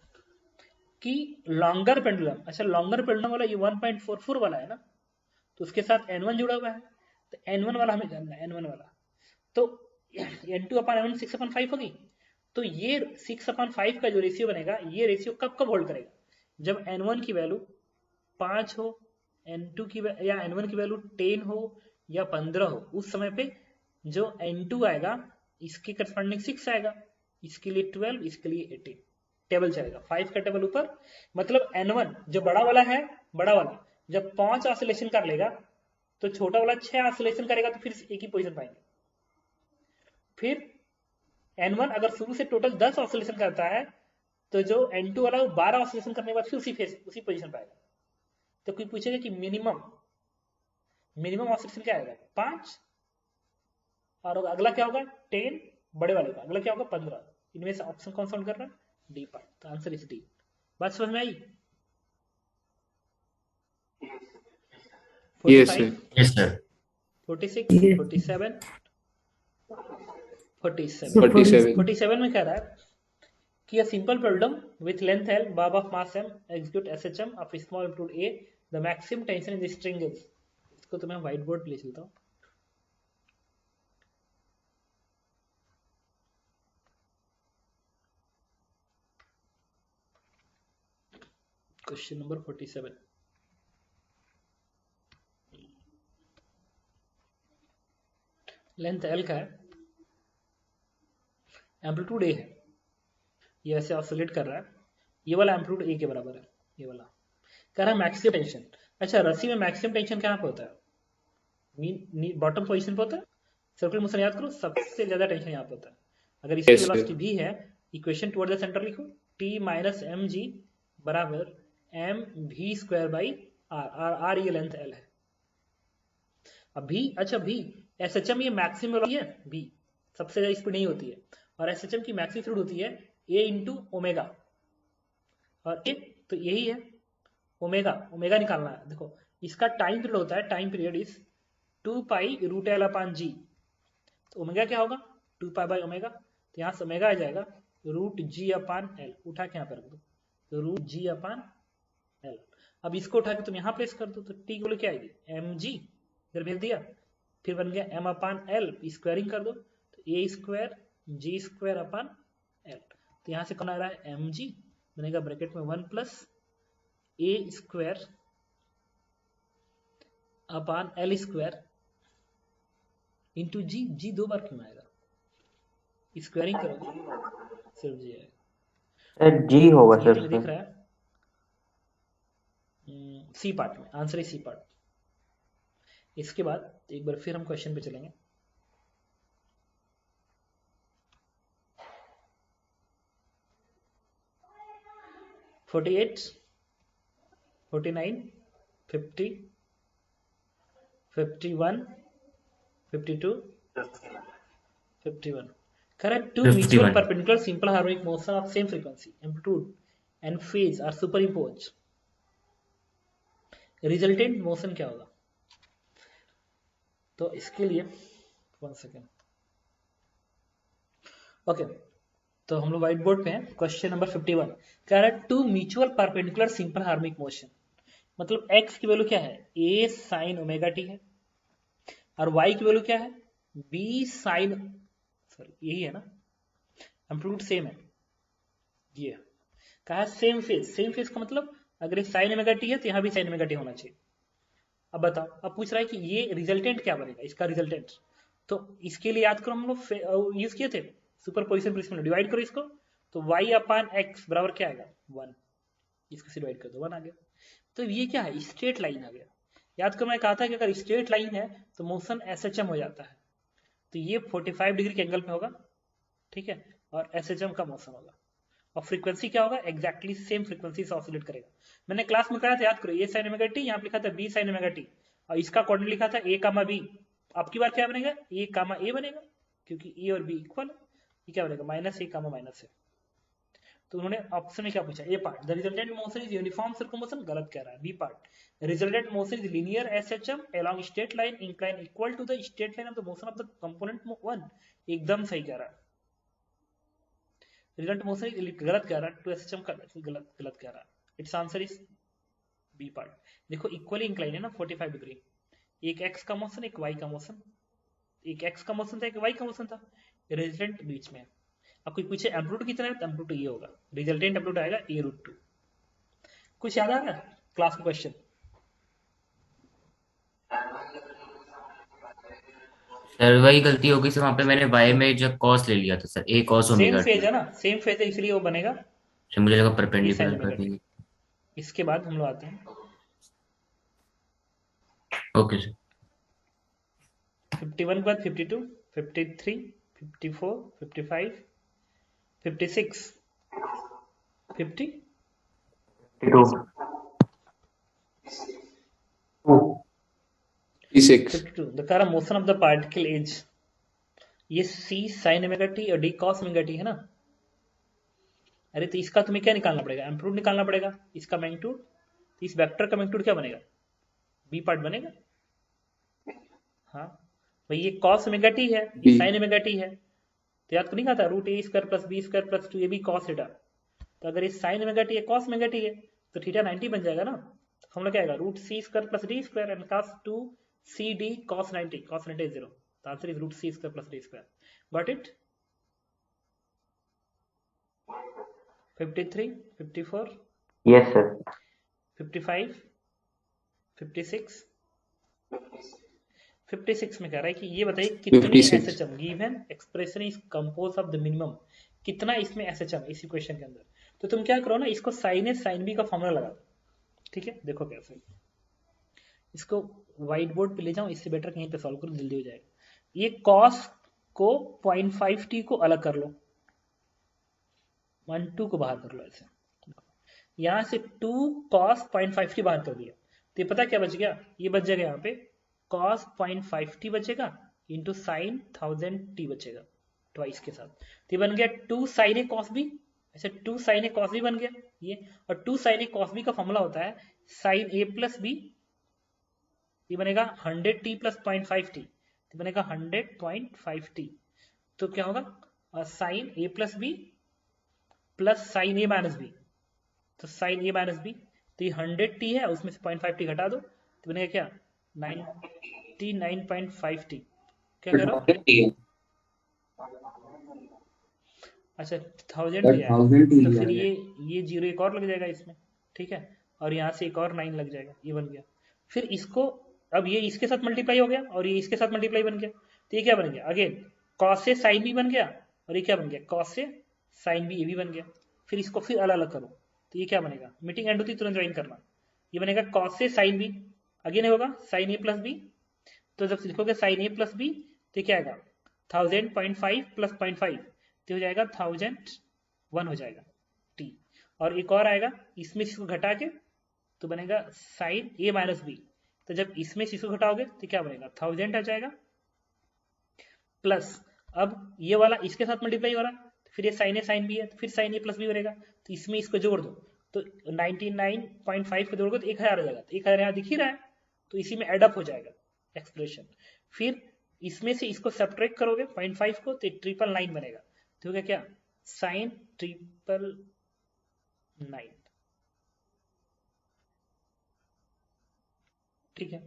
कि लॉन्गर पेंडुलम, अच्छा लॉन्गर पेंडुलम वाला ये 1.44 वाला है ना, तो उसके साथ N1 जुड़ा हुआ है, तो N1 वाला हमें जानना है. N1 वाला तो N2 अपान N1 6/5 होगी. तो ये 6/5 का जो रेशियो बनेगा, ये रेशियो कब कब होल्ड करेगा, जब N1 की वैल्यू 5 हो, N2 की या N1 की वैल्यू 10 हो या 15 हो, उस समय पे जो N2 आएगा इसके करस्पॉन्डिंग 6 आएगा, इसके लिए 12, इसके लिए 18. टेबल चलेगा, 5 का टेबल ऊपर. मतलब N1 जो बड़ा वाला है, बड़ा वाला जब 5 ऑसिलेशन कर लेगा तो छोटा वाला 6 ऑसिलेशन करेगा, तो फिर एक ही पोजीशन पाएंगे. फिर N1 अगर शुरू से टोटल 10 ऑसिलेशन करता है तो जो N2 वाला वो 12 ऑसिलेशन करने के बाद फिर उसी पोजीशन पाएगा. तो कोई पूछेगा कि मिनिमम ऑसिलेशन क्या आएगा 5, और अगला क्या होगा 10 बड़े वाले का, अगला क्या होगा 15. इनमें से ऑप्शन कौन सा कर रहा है, डी पार्ट. तो आंसर इज डी. बात समझ में आई? Yes, sir. 45, yes sir. 46, Yes. 47, 47. 47. 47 में कह रहा है कि a simple pendulum with length L, bob of mass M, execute SHM of small amplitude A, the maximum tension in the string is. इसको तो मैं व्हाइट बोर्ड पे ले चलता हूँ. Question number 47. लेंथ L का है, एम्पलीट्यूड A है, ये ऐसे ऑसिलेट कर रहा है, ये वाला एम्पलीट्यूड A के बराबर है, ये वाला. कह रहा है मैक्सिमम टेंशन. अच्छा रस्सी में मैक्सिमम टेंशन कहाँ पे होता है, बॉटम पोजीशन पे होता है. सर्कुलर मोशन याद करो, सबसे ज्यादा टेंशन यहाँ पे होता है. अगर इसकी Yes, sir. वेलोसिटी v है, इक्वेशन टुवर्ड द सेंटर लिखो, t माइनस mg बराबर mv स्क्वायर बाई r ये लेंथ L है. अब v, अच्छा v SHM ये मैक्सिमम वेलोसिटी है, v सबसे ज्यादा स्पीड नहीं होती है, और SHM की मैक्सिमम स्पीड होती है ए इंटू ओमेगा, और ए तो यही है ओमेगा, ओमेगा निकालना है। देखो इसका टाइम पीरियड होता है, time period is 2 pi root L upon G, तो ओमेगा क्या होगा 2 पाई बाई ओमेगा, तो यहाँ से ओमेगा आ जाएगा रूट जी अपान एल, उठा के यहाँ पर रख दो, तो रूट जी अपान एल। अब इसको उठा के तुम यहाँ प्लेस कर दो, तो टी की क्या आएगी एम जी, इधर भेज दिया, फिर बन गया एम अपान एल, स्क्वायरिंग कर दो, तो ए स्क्वायर जी स्क्वायर अपान एल, तो यहाँ से कौन आ रहा है एम जी, बनेगा ब्रैकेट में 1 plus A square upon L square into G, G 2 बार क्यों आएगा, स्क्वायरिंग करोगे सिर्फ जी आएगा, सर जी होगा ये सर तुम्हें दिख उसमें। रहा है सी पार्ट में, आंसर है सी पार्ट। इसके बाद एक बार फिर हम क्वेश्चन पे चलेंगे। Forty 49 50 51 52 51। Correct. Two mutual 51। perpendicular simple harmonic motion of same frequency, amplitude and phase are superimposed. Resultant motion क्या होगा, तो इसके लिए 1 सेकेंड, ओके, तो हम लोग व्हाइट बोर्ड पे हैं। क्वेश्चन नंबर 51 कह रहा है two mutual perpendicular simple harmonic motion, मतलब x की वैल्यू क्या है a sin ओमेगा टी है, और y की वैल्यू क्या है b sin, सॉरी यही है ना, एम्पलीट्यूड सेम है, ये कहा सेम फेज, सेम फेज का मतलब अगर साइन ओमेगा टी है तो यहाँ भी साइन ओमेगा टी होना चाहिए। अब बताओ, अब पूछ रहा है कि ये रिजल्टेंट क्या बनेगा, इसका रिजल्टेंट, तो इसके लिए याद करो हम लोग यूज किए थे सुपरपोजिशन प्रिंसिपल, डिवाइड करो इसको, तो y अपान x बराबर क्या आएगा 1, इसको से डिवाइड कर दो 1 आ गया। तो ये क्या है स्ट्रेट लाइन आ गया। याद करो मैं कहा था कि अगर स्ट्रेट लाइन है तो मोशन एसएचएम हो जाता है, तो ये 45 डिग्री के एंगल पे होगा, ठीक है, और एसएचएम का मोशन होगा, और फ्रीक्वेंसी क्या होगा एग्जैक्टली सेम फ्रीक्वेंसी से ऑसिलेट करेगा। मैंने क्लास में कहा था याद करो, ये साइन ओमेगा टी, यहाँ पे लिखा था बी साइन ओमेगा टी, और इसका कोऑर्डिनेट लिखा था ए कामा बी, आपकी बार क्या बनेगा ए कामा ए बनेगा, क्योंकि ए और बी इक्वल है, ये क्या बनेगा माइनस ए कामा माइनस ए। तो उन्होंने ऑप्शन में क्या पूछा, A part the resultant motion is uniform circular motion, गलत कह रहा है। B part resultant motion is linear SHM along straight line incline equal to the straight line of the motion of the component 1, एकदम सही कह रहा है। Result motion गलत कह रहा है, टू एसएचएम का गलत कह रहा है। It's answer is B part. देखो इक्वली इंक्लाइन है ना 45 डिग्री, एक एक्स का मोशन एक वाई का मोशन, एक एक्स का मोशन था एक वाई का मोशन था, रिजल्टेंट बीच में है। अब कोई पूछे एम्पलीट्यूड कितना है तो एम्पलीट्यूड ये होगा, रिजल्टेंट एम्पलीट्यूड आएगा a√2। कुछ याद आ रहा है क्लास का क्वेश्चन? सर वही गलती हो गई सर, वहाँ पे मैंने y में जब cos ले लिया था sir, a cos same omega phase T, है ना, सेम फेज है इसलिए वो बनेगा सर मुझे लगा b sin परपेंडिकुलर ओमेगा कर टी। देंगे। इसके बाद हम लोग आते हैं ओके सर। 51 के बाद 52 53 54 55 56 50 56 52 the current motion of the particle is, ये c sin ओमेगा टी और d cos ओमेगा टी है ना। अरे तो इसका तुम्हें क्या निकालना पड़ेगा एम्पलीट्यूड निकालना पड़ेगा, इसका मैग्नीट्यूड, तो इस वेक्टर का मैग्नीट्यूड क्या बनेगा बी पार्ट बनेगा। हाँ भाई ये cos ओमेगा टी है, ये B। sin ओमेगा टी है, तो याद को नहीं कहा था root A square plus B square plus 2 ये भी cos थीटा, तो अगर ये sin ओमेगा टी है cos ओमेगा टी है तो थीटा 90 बन जाएगा ना। तो फॉर्मूला क्या आएगा root C square plus D square and cos 2 C D cos 90, cos 90 is 0, the answer is root c square plus d square. Got it? 53 54 yes sir. 55 56 56 में कह रहा है कि ये बताइए कितनी 56 SHM given expression is compose of the minimum, कितना इसमें एसएचएम इस इक्वेशन के अंदर। तो तुम क्या करो ना, इसको साइन ए साइन बी का फॉर्मूला लगा दो, ठीक है। देखो कैसे, इसको व्हाइट बोर्ड पे ले जाओ, इससे बेटर कहीं पे सॉल्व करो जल्दी हो जाएगा। ये cos को 0.5t को अलग कर लो, 1 2 को बाहर कर लो, ऐसे यहां से 2 cos 0.5t बाहर कर दिया, तो ये पता क्या बच गया, ये बच जाएगा यहाँ पे cos 0.5t बचेगा इंटू साइन 1000t बचेगा ट्वाइस के साथ, तो ये बन गया 2 sin a cos b अच्छा 2 साइन ए कॉस बी बन गया ये, और 2 साइन ए कॉस बी का फॉर्मूला होता है साइन ए प्लस बी, ये बनेगा 100t प्लस 0.5t, तो बनेगा 100.5t। तो क्या होगा साइन ए प्लस बी प्लस साइन ए माइनस बी, तो साइन ए माइनस बी, तो ये 100t है, उसमें से 0.5t घटा दो, तो बनेगा क्या 99.5t। क्या कह रहा हो? अच्छा 1000 दिया है, 1000 ही तो लिया फिर है। ये जीरो एक और लग जाएगा इसमें, ठीक है, और यहाँ से एक और 9 लग जाएगा, ये बन गया। फिर इसको अब ये इसके साथ मल्टीप्लाई हो गया और ये इसके साथ मल्टीप्लाई बन गया, तो ये क्या बन गया अगेन कॉस से साइन बी बन गया, और ये क्या बन गया कॉस से साइन बी, ये भी बन गया। फिर इसको फिर अलग अलग करो, तो ये क्या बनेगा, मीटिंग एंड होती तुरंत ज्वाइन करना, ये बनेगा कॉस से साइन बी, अगेन होगा साइन ए प्लस बी, तो जब लिखोगे साइन ए प्लस बी तो क्या आएगा 1000.5 प्लस 0.5, तो हो जाएगा 1001 हो जाएगा टी। और एक और आएगा इसमें इसको घटा के, तो बनेगा साइन ए माइनस बी, तो जब इसमें से इसको घटाओगे तो क्या बनेगा 1000 आ जाएगा, प्लस अब ये वाला इसके साथ मल्टीप्लाई हो रहा है, तो फिर ये साइन ए साइन बी है, तो फिर साइन ए प्लस बी बनेगा, तो इसमें इसको जोड़ दो, तो 99.5 को जोड़ोगे तो 1000 आ जाएगा, तो 1000 यहाँ दिख ही रहा है, तो इसी में एडअप हो जाएगा एक्सप्रेशन। फिर इसमें से इसको सब्ट्रैक्ट करोगे 0.5 को, तो 999 बनेगा, तो होगा क्या साइन 999, ठीक है।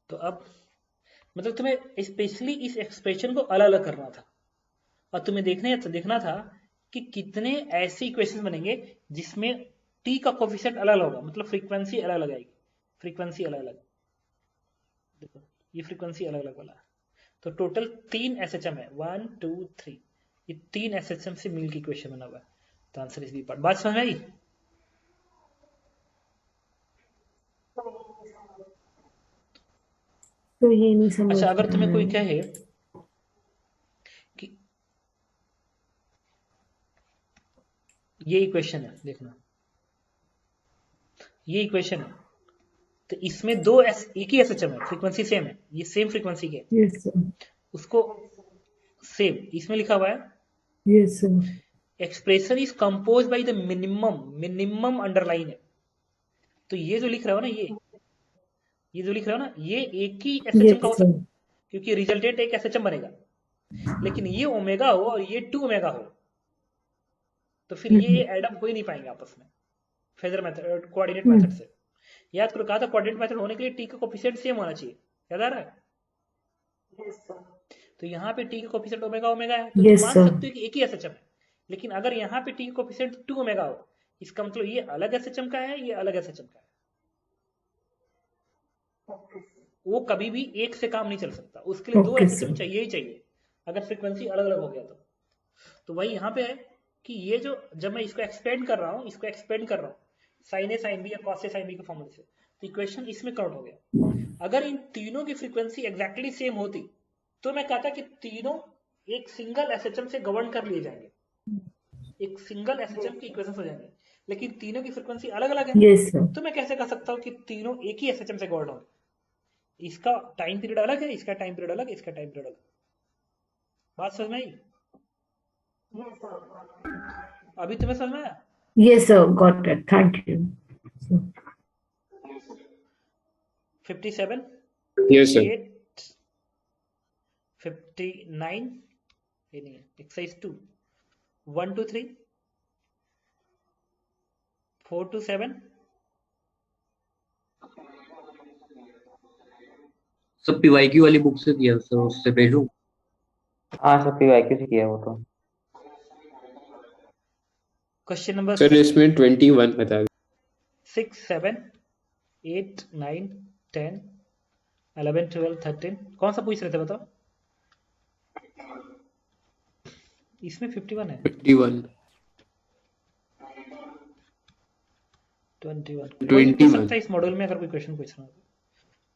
तो अब मतलब तुम्हें स्पेशली इस एक्सप्रेशन को अलग अलग करना था, और तुम्हें देखना था कि कितने ऐसे इक्वेशन बनेंगे जिसमें टी का कोफिशिएंट अलग अलग होगा, मतलब फ्रीक्वेंसी अलग अलग आएगी, फ्रीक्वेंसी अलग अलग, देखो ये फ्रीक्वेंसी अलग अलग वाला है। तो टोटल 3 एसएचएम है, 1 2 3, ये 3 एसएचएम से मिल के इक्वेशन बना हुआ है, तो आंसर इज बी पार्ट। बात समझ में आई? तो ये नहीं समझ अच्छा अगर पाया तुम्हें कोई मैंने। कहे कि ये इक्वेशन है, देखना ये इक्वेशन है, तो इसमें एक ही एसएचएम है, फ्रीक्वेंसी सेम है, ये सेम फ्रीक्वेंसी के, यस सर। उसको सेम इसमें लिखा हुआ है yes sir. Expression is compose by the minimum underline है। तो ये जो लिख रहा हो ना, ये जो लिख रहा हो ना, ये एक ही एसएचएम का हो यस सर। सकता है, क्योंकि रिजल्टेंट एक एसएचएम बनेगा, लेकिन ये ओमेगा हो और ये 2 ओमेगा हो, तो फिर ये एडअप हो ही नहीं पाएंगे आपस में फेजर मेथड कोऑर्डिनेट मेथड से। याद करो कहा था कोऑर्डिनेट मेथड होने के लिए टी का कोफिशिएंट सेम होना चाहिए, याद आ रहा है? तो यहाँ पे टी का कोफिशिएंट ओमेगा ओमेगा है, तो तुम यस मान सर। सकते हो कि एक ही एसएचएम है, लेकिन अगर यहाँ पे टी का कोफिशिएंट 2 ओमेगा हो, इसका मतलब ये अलग एसएचएम का है, ये अलग एसएचएम का है, वो कभी भी एक से काम नहीं चल सकता, उसके लिए 2 ओके एसएचएम सर। चाहिए ही चाहिए, अगर फ्रीक्वेंसी अलग अलग हो गया तो वही यहाँ पे है कि ये जो जब मैं इसको एक्सपेंड कर रहा हूँ साइन ए साइन बी या कॉस ए साइन बी के फॉर्मूले से, तो इक्वेशन इसमें काउंट हो गया। अगर इन तीनों की फ्रीक्वेंसी एग्जैक्टली सेम होती तो मैं कहता कि तीनों एक सिंगल एसएचएम से गवर्न कर लिए जाएंगे, एक सिंगल एसएचएम की इक्वेशन हो जाएंगे, लेकिन तीनों की फ्रीक्वेंसी अलग अलग है, यस सर। तो मैं कैसे कह सकता हूँ कि तीनों एक ही एसएचएम से गवर्न होंगे, इसका टाइम पीरियड अलग है, इसका टाइम पीरियड अलग, इसका टाइम पीरियड अलग। बात समझ में आई? अभी तुम्हें समझ में आया? Yes sir, got it, thank you. 57 Yes, sir. 58 59, ये नहीं है, एक्सरसाइज 2 1 2 3 4 2 7, सब पीवाईक्यू वाली बुक से किया सर, उससे भेजूं? हाँ सर, पीवाईक्यू से किया वो तो। क्वेश्चन नंबर सर इसमें 21 बता दो। 6 7 8 9 10 11 12 13, कौन सा पूछ रहे थे बताओ? इसमें 51 है, 51 21 कोई भी पूछ 21 सकता है इस मॉड्यूल में अगर कोई क्वेश्चन पूछना हो।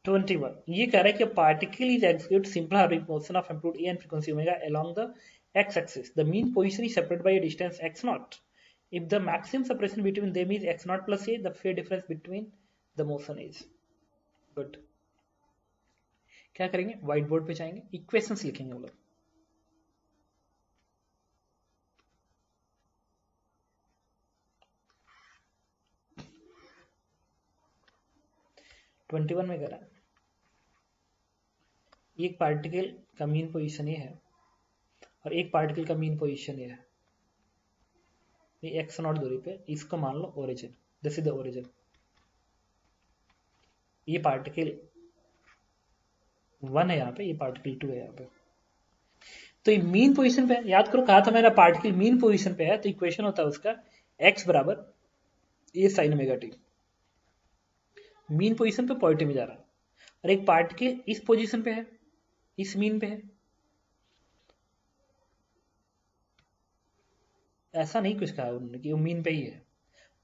21 ये कह रहा है कि particle is execute simple harmonic motion of amplitude A and frequency omega along the x axis. The mean position is separated by a distance x naught. If the maximum separation between them is x naught plus a, the phase difference between the motion is. Good. क्या करेंगे, white board पे जाएंगे, equations लिखेंगे हम लोग। 21 में करा। एक पार्टिकल का मीन पोजीशन ये है और एक पार्टिकल का मीन पोजीशन ये है, ये x0 दूरी पे, इसको मान लो origin, this is the origin. ये पार्टिकल 1 है यहाँ पे, ये पार्टिकल 2 है यहाँ पे। तो ये मीन पोजीशन पे है, याद करो कहा था मेरा पार्टिकल मीन पोजीशन पे है, तो इक्वेशन होता है उसका x बराबर a sin omega t। Mean position पे पॉजिटिव में जा रहा है और एक पार्टिकल इस पोजीशन पे है, इस मीन पे है। ऐसा नहीं कुछ कहा उन्होंने कि वो मीन पे ही है।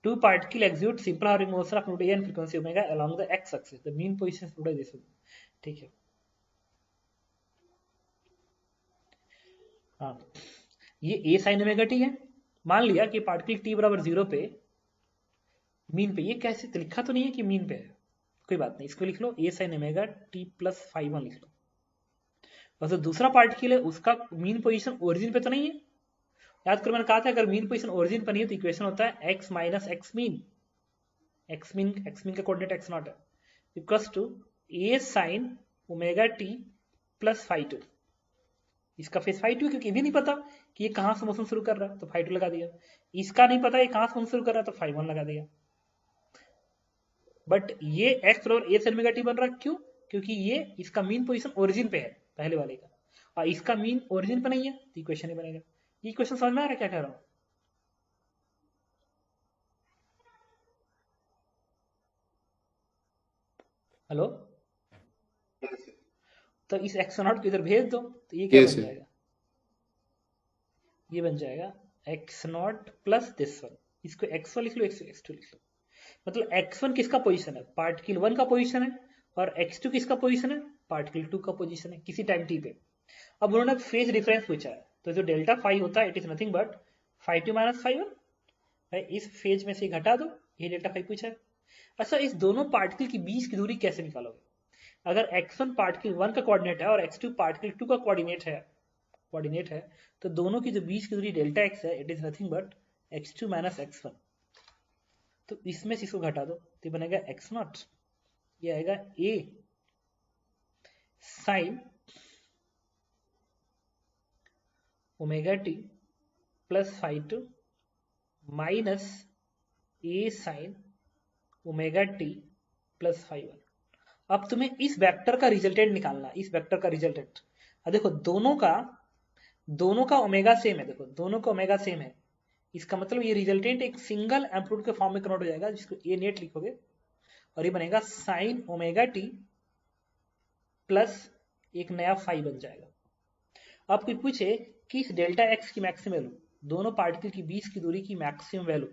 Two particle execute simple harmonic motion of Newton frequency omega along the x axis, the mean position is this. ठीक है, हाँ, ये a sin ओमेगा t है। मान लिया कि पार्टिकल t बराबर 0 पे मीन पे, ये कैसे तो लिखा तो नहीं है कि मीन पे है, कोई बात नहीं, इसको लिख लो a sin omega t plus phi 1 लिख लो। और जो दूसरा पार्टिकल है उसका मीन पोजीशन ओरिजिन पे तो नहीं है। याद करो मैंने कहा था अगर मीन पोजीशन ओरिजिन पर नहीं है तो इक्वेशन होता है x minus x mean, x mean का कोऑर्डिनेट x0 है, equals to a sin omega t plus phi 2। इसका फेस फाई 2 क्योंकि ये भी नहीं पता कि ये कहां से मोशन शुरू कर रहा है तो फाई 2 लगा दिया, इसका नहीं पता ये कहां से मोशन शुरू कर रहा है तो फाई 1 लगा दिया। बट ये x बराबर a sin ओमेगा t बन रहा है, क्यों? क्योंकि ये इसका मीन पोजीशन ओरिजिन पे है पहले वाले का, और इसका मीन ओरिजिन पे नहीं है तो इक्वेशन नहीं बनेगा। ये इक्वेशन समझ में आ रहा है क्या कह रहा हूं? हेलो, तो इस x0 को इधर भेज दो तो ये क्या Yes, बन sir. जाएगा, ये बन जाएगा x0 प्लस दिस वन, इसको x1 लिख लो, x2 लिख लो। मतलब x1 किसका पोजीशन है, पार्टिकल 1 का पोजीशन है, और x2 किसका पोजीशन है, पार्टिकल 2 का पोजीशन है किसी टाइम t पे। अब उन्होंने फेज डिफरेंस पूछा है, तो जो डेल्टा फाई होता है it is nothing but phi 2 minus phi 1। भाई इस फेज में से घटा दो, ये डेल्टा फाई पूछा है। अच्छा, इस दोनों पार्टिकल के बीच की दूरी कैसे निकालोगे? अगर x1 पार्टिकल 1 का कोऑर्डिनेट है और x2 पार्टिकल 2 का कोऑर्डिनेट है तो दोनों की जो बीच की दूरी डेल्टा x है it is nothing but x2 minus x1। तो इसमें से इसको घटा दो तो बनेगा x0, ये आएगा a sine omega t plus phi 2 minus a sine omega t plus phi 1। अब तुम्हें इस वेक्टर का रिजल्टेंट निकालना, इस वेक्टर का रिजल्टेंट। देखो दोनों का ओमेगा सेम है, देखो दोनों का ओमेगा सेम है, इसका मतलब ये रिजल्टेंट एक सिंगल एम्पलीट्यूड के फॉर्म में कन्वर्ट हो जाएगा, जिसको ए नेट लिखोगे और ये बनेगा साइन ओमेगा टी प्लस एक नया फाई बन जाएगा। अब कोई पूछे कि इस डेल्टा एक्स की मैक्सिमम वैल्यू, दोनों पार्टिकल की बीच की दूरी की मैक्सिमम वैल्यू,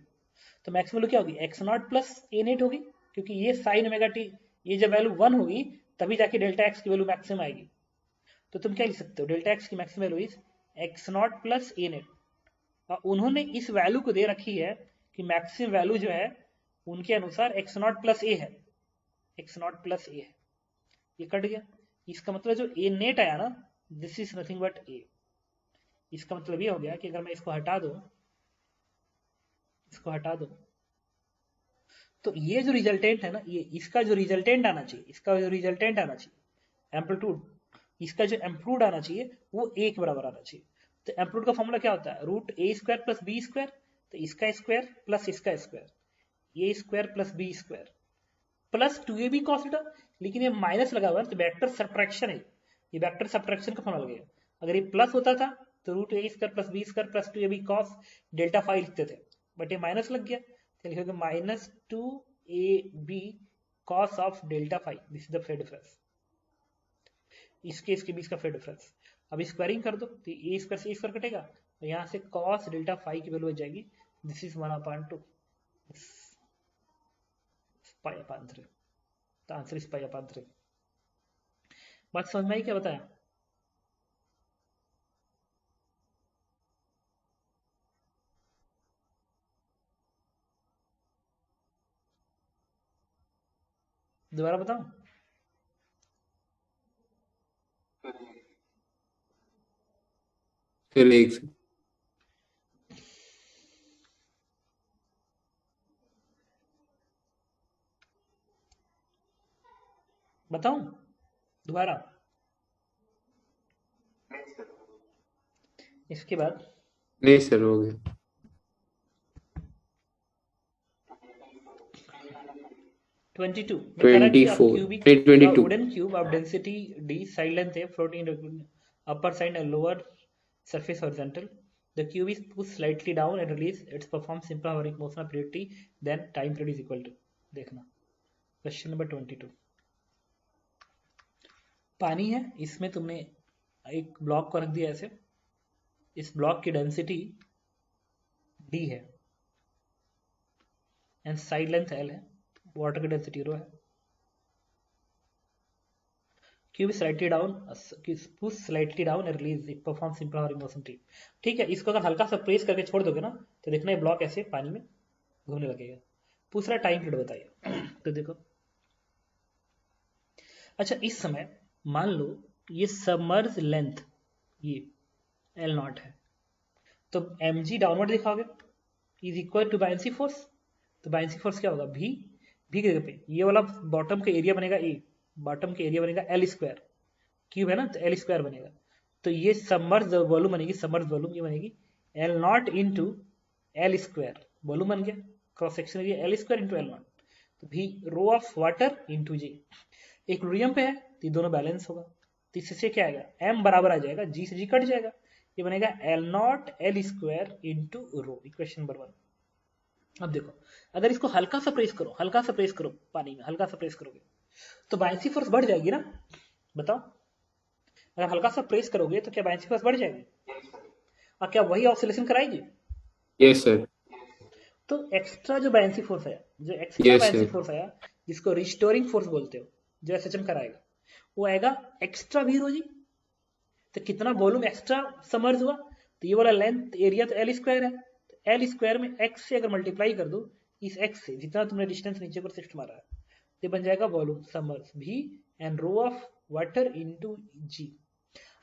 तो मैक्सिमम वैल्यू क्या होगी, x0 प्लस ए नेट होगी, क्योंकि ये साइन ओमेगा टी, ये जब वैल्यू 1 होगी तभी जाके डेल्टा एक्स की वैल्यू मैक्सिमम आएगी। तो तुम क्या लिख सकते हो, डेल्टा एक्स की maximum value is x0 plus A net, और उन्होंने इस वैल्यू को दे रखी है कि मैक्सिमम वैल्यू जो है उनके अनुसार x0 प्लस ए है, x0 प्लस ए है, ये कट गया। इसका मतलब जो ए नेट आया ना, दिस इज नथिंग बट ए। इसका मतलब ये हो गया कि अगर मैं इसको हटा दूं, तो ये जो रिजल्टेंट है ना, ये इसका जो रिजल्टेंट आना चाहिए, एम्पलीट्यूड, इसका जो एम्पलीट्यूड आना चाहिए वो ए के बराबर आना चाहिए। तो एम्पलीट्यूड का फॉर्मूला क्या होता है, root A square plus B square, तो इसका स्क्वायर प्लस इसका square, A square plus B square plus 2ab cos theta. लेकिन ये माइनस लगा हुआ है तो वेक्टर सब्ट्रैक्शन है, ये वेक्टर सब्ट्रैक्शन का फॉर्मूला गया। अगर ये प्लस होता था तो root A square plus B square plus 2ab cos delta phi लिखते थे, बट ये माइनस लग गया तो लिखोगे minus 2ab cos of delta phi, this is the phase difference, इसके बीच का फेज डिफरेंस। अब स्क्वायरिंग कर दो तो ए स्क्वायर से ए स्क्वायर कटेगा और यहाँ से cos डेल्टा फाई की वैल्यू आ जाएगी, दिस इज 1/2 पाई अपॉन 3। तो आंसर इज पाई अपॉन 3। बात समझ में आई क्या बताया? दोबारा बताऊं? फिर एक से बताऊं दोबारा? इसके बाद नहीं सर, हो गया। 22 में कह रहा है कि 24 क्यूबिक नहीं 22 wooden cube of density d side length है floating upper side and lower surface horizontal. The cube is pushed slightly down and released. It performs simple hovering motion of period t. Then time period is equal to. देखना question number 22। पानी है, इसमें तुमने एक block को रख दिया ऐसे, इस ब्लॉक की डेंसिटी d है एंड साइड लेंथ l है, वाटर की डेंसिटी रो है। Cube slightly down, push slightly down and release, it perform simple hovering motion T. ठीक है, इसको अगर हल्का सा प्रेस करके छोड़ दोगे ना तो देखना ये ब्लॉक ऐसे पानी में घूमने लगेगा। पूछ रहा टाइम पीरियड बताइए। तो देखो, अच्छा इस समय मान लो ये सबमर्ज लेंथ ये एल नॉट है, तो mg डाउनवर्ड दिखाओगे is equal to buoyancy force. तो बायंसी फोर्स क्या होगा? भी की जगह पे ये वाला बॉटम का एरिया बनेगा ए, बॉटम का एरिया बनेगा एल स्क्वायर, क्यूब है ना तो एल स्क्वायर बनेगा। तो ये सबमर्ज वॉल्यूम बनेगी, सबमर्ज वॉल्यूम ये बनेगी L naught into L square, volume बन गया, cross section area L square into L naught. तो भी rho of water into g, equilibrium पे है तो ये दोनों बैलेंस होगा, तो इससे क्या आएगा? m बराबर आ जाएगा, g से g कट जाएगा, ये बनेगा L nought L square into रो, इक्वेशन नंबर 1। अब देखो, अगर इसको हल्का सा प्रेस करो, हल्का सा प्रेस करो पानी में, हल्का सा प्रेस करोगे तो बायंसी फोर्स बढ़ जाएगी ना? बताओ, अगर हल्का सा प्रेस करोगे तो क्या बायंसी फोर्स बढ़ जाएगी और क्या वही ऑसिलेशन कराएगी? Yes sir. तो एक्स्ट्रा जो बायंसी फोर्स है, जो extra yes buoyancy sir. Force आया जिसको रिस्टोरिंग फोर्स बोलते हो, जो एसएचएम कराएगा, वो आएगा एक्स्ट्रा वी रो जी। तो कितना वॉल्यूम एक्स्ट्रा समर्ज हुआ? तो ये वाला लेंथ एरिया तो एल स्क्वायर है, तो एल स्क्वायर में एक्स से अगर मल्टीप्लाई कर दो, इस एक्स से जितना तुमने डिस्टेंस नीचे पर शिफ्ट मारा है, तो बन जाएगा वॉल्यूम समर्ज भी and rho of water into G.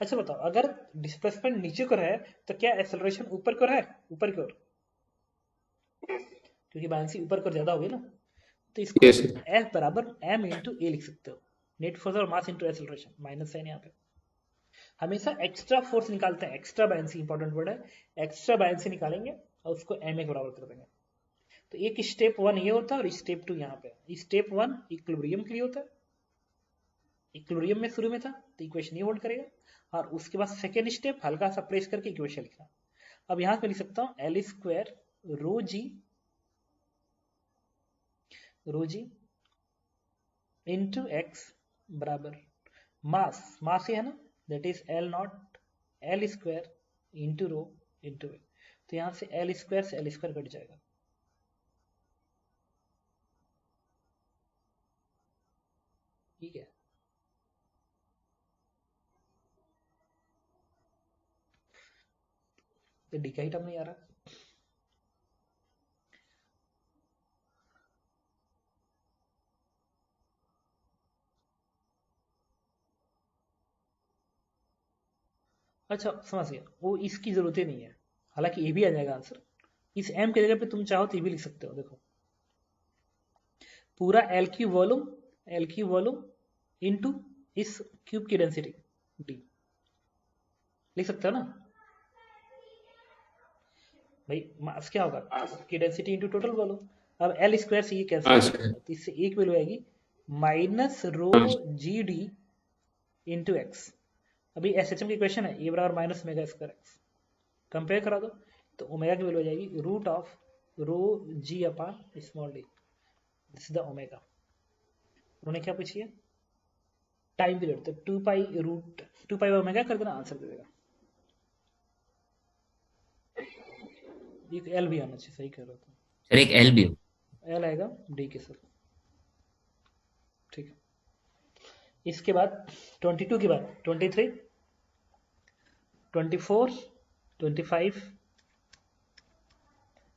अच्छा बताओ, अगर डिस्प्लेसमेंट नीचे को है तो क्या एक्सेलरेशन ऊपर की ओर है? ऊपर की ओर, क्योंकि बायंसी ऊपर की ओर ज्यादा होगी ना। तो इसको यस सर। F बराबर m इंटू ए लिख सकते हो, नेट फोर्स और mass into acceleration, minus sign यहाँ पे। हमेशा एक्स्ट्रा फोर्स निकालते हैं, एक्स्ट्रा बायंसी इंपॉर्टेंट वर्ड है, एक्स्ट्रा बायंसी निकालेंगे और उसको m के बराबर कर देंगे। तो एक स्टेप 1 ये होता है और स्टेप 2 यहाँ पे। स्टेप 1 इक्विलिब्रियम के लिए होता है, इक्विलिब्रियम में शुरू में था तो इक्वेशन ये होल्ड करेगा, और उसके बाद सेकेंड स्टेप हल्का सा प्रेस करके इक्वेशन लिखना। अब यहाँ पे लिख सकता हूँ L square rho G into X बराबर मास, मास ही है ना, that is L nought L square into rho into A. तो यहाँ से एल स्क्वायर कट जाएगा, ठीक है। तो डी का ही टर्म नहीं आ रहा। अच्छा समझ गया, वो इसकी जरूरत ही नहीं है, हालांकि ये भी आ जाएगा आंसर। इस m की जगह पे तुम चाहो तो ये भी लिख सकते हो। देखो, पूरा एल क्यू वॉल्यूम इनटू इस क्यूब की डेंसिटी डी, लिख सकते हो ना भाई। मास क्या होगा? की डेंसिटी इनटू टोटल वॉल्यूम। अब एल स्क्वायर से ये कैंसिल हाँ हो सर। जाएगा, तो इससे एक वैल्यू आएगी माइनस रो हाँ जी डी इंटू एक्स। अभी एस एच एम की क्वेश्चन है, ये बराबर minus omega square x, compare करा दो तो ओमेगा की वैल्यू आ जाएगी root of rho g upon small d, this is the omega. उन्होंने क्या पूछी है? टाइम पीरियड, तो 2 पाई रूट 2 पाई ओमेगा कर देना, आंसर दे देगा। एक एल भी आना चाहिए, सही कह रहा था, सर एक एल भी हो। एल आएगा डी के साथ, ठीक है। इसके बाद 22 के बाद 23, 24, 25,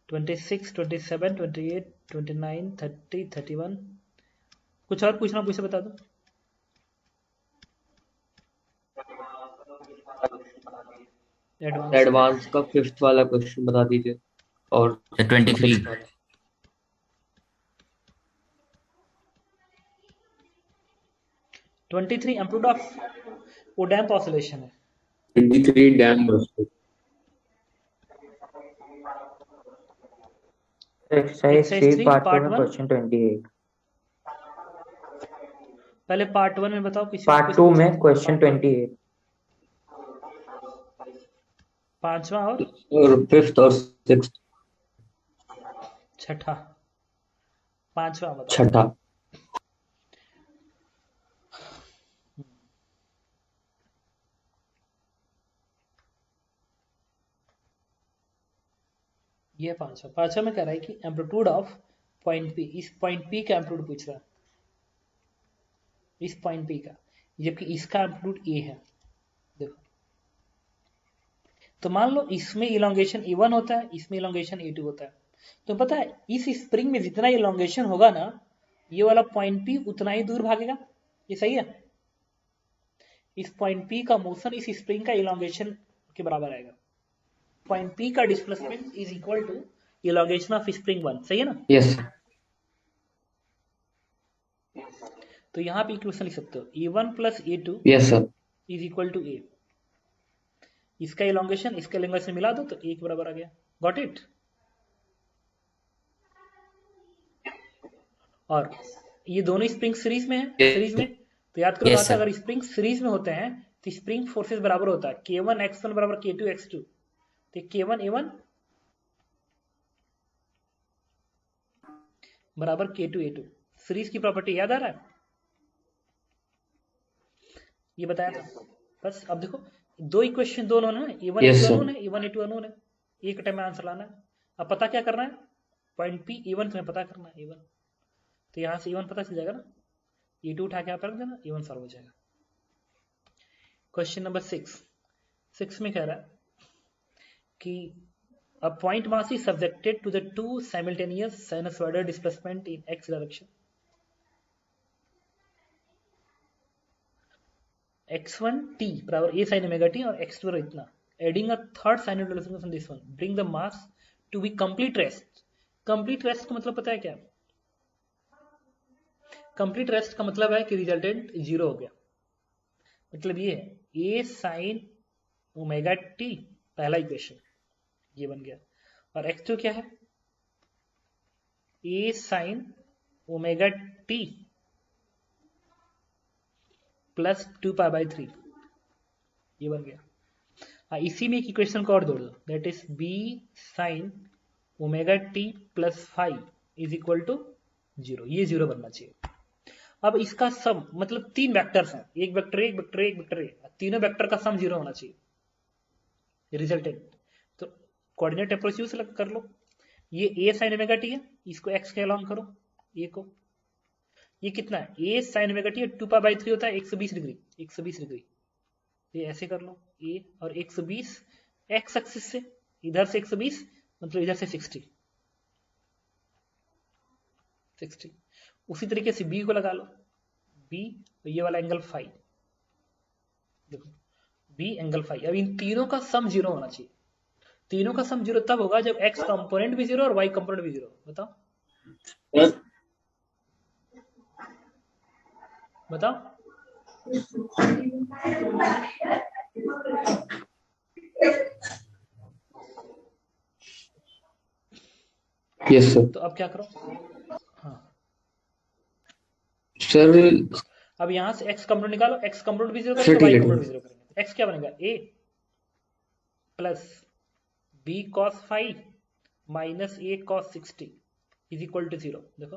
26, 27, 28, 29, 30, 31। कुछ और पूछना पूछे बता दो। एडवांस एडवांस का 5th वाला क्वेश्चन बता दीजिए और सर 23। 23 एम्पलीट्यूड ऑफ वो डैम्प ऑसिलेशन है। 23 डैम बस। एक्सरसाइज एक्सरसाइज 3 3 पार्ट 2 पार्ट में 1 क्वेश्चन 28। पहले पार्ट 1 में बताओ किसी पार्ट कुछ 2 पूछा में था क्वेश्चन पार्ट 1 28। पांचवा और और फिफ्थ और सिक्स्थ। छठा। पांचवा बताओ। छठा। ये पांचवा में कह रहा है कि एम्पलीट्यूड ऑफ पॉइंट पी, इस पॉइंट पी का एम्पलीट्यूड पूछ रहा है, इस पॉइंट पी का, जबकि इसका एम्पलीट्यूड ए है। देखो तो मान लो इसमें इलोंगेशन ए1 होता है, इसमें इलोंगेशन ए2 होता है, तो पता है इस स्प्रिंग में जितना इलोंगेशन होगा ना, ये वाला पॉइंट पी उतना ही दूर भागेगा। ये सही है। इस पॉइंट पी का मोशन इस स्प्रिंग का इलोंगेशन के बराबर आएगा। पॉइंट पी का displacement is equal to elongation of spring 1। सही है ना। यस। तो यहाँ पे इक्वेशन लिख सकते हो ए1 प्लस ए2 yes sir. Is equal to A. इसका इलोंगेशन इसका इलोंगेशन मिला दो तो ए के बराबर आ गया। Got it. और ये दोनों स्प्रिंग सीरीज में है, सीरीज में, तो याद करो Yes, कहा था sir. अगर स्प्रिंग सीरीज में होते हैं तो स्प्रिंग फोर्सेस बराबर होता है k1 x1 बराबर k2 x2। तो k1 a1 बराबर k2 a2। सीरीज की प्रॉपर्टी याद आ रहा है, ये बताया था। बस अब देखो दो इक्वेशन दोनों है, a1 Yes, a2 sir. Unknown है, a1 a2 अननोन है। एक टाइम में आंसर लाना है। अब पता क्या करना है, पॉइंट पी a1 तुम्हें पता करना है a1, तो यहाँ से a1 पता चल जाएगा ना, a2 उठा के यहाँ पर रख देना, a1 सॉल्व हो जाएगा। क्वेश्चन नंबर 6 में कह रहा है कि a point mass is subjected to the two simultaneous sinusoidal displacement in x direction, x1 t बराबर a sin omega t और x2 बराबर इतना, adding a third sinusoidal displacement from this one bring the mass to be complete rest। complete rest का मतलब पता है क्या, complete rest का मतलब है कि रिजल्टेंट जीरो हो गया। मतलब ये है a sin ओमेगा t, पहला इक्वेशन ये बन गया, और x2 क्या है a sin omega t plus 2π/3, ये बन गया। इसी में एक इक्वेशन को और जोड़ दो, that is b sin omega t plus 5 is equal to 0। ये 0 बनना चाहिए। अब इसका सम मतलब तीन वेक्टर्स हैं, एक वेक्टर एक वेक्टर एक वेक्टर एक, तीनों वेक्टर का सम 0 होना चाहिए रिजल्टेंट। तो कोऑर्डिनेट अप्रोच यूज कर लो। ये a sin ओमेगा t है, इसको x के अलॉन्ग करो, a को, ये कितना है a sin ओमेगा t 2π/3 होता है 120 डिग्री, 120 डिग्री। ये ऐसे कर लो a और 120 x एक्सिस से, इधर से 120 मतलब इधर से 60। उसी तरीके से b को लगा लो, b तो ये वाला एंगल फाई, देखो b एंगल फाई। अब इन तीनों का सम 0 होना चाहिए। तीनों का सम 0 तब होगा जब x कंपोनेंट भी 0 और y कंपोनेंट भी 0। बताओ बताओ। Yes sir. तो अब क्या करो, हाँ सर अब यहां से x कंपोनेंट निकालो, x कंपोनेंट भी 0 सर करेंगे तो y ठीक है, कंपोनेंट भी 0 करेंगे। x क्या बनेगा a plus b cos phi minus a cos 60 is equal to 0। देखो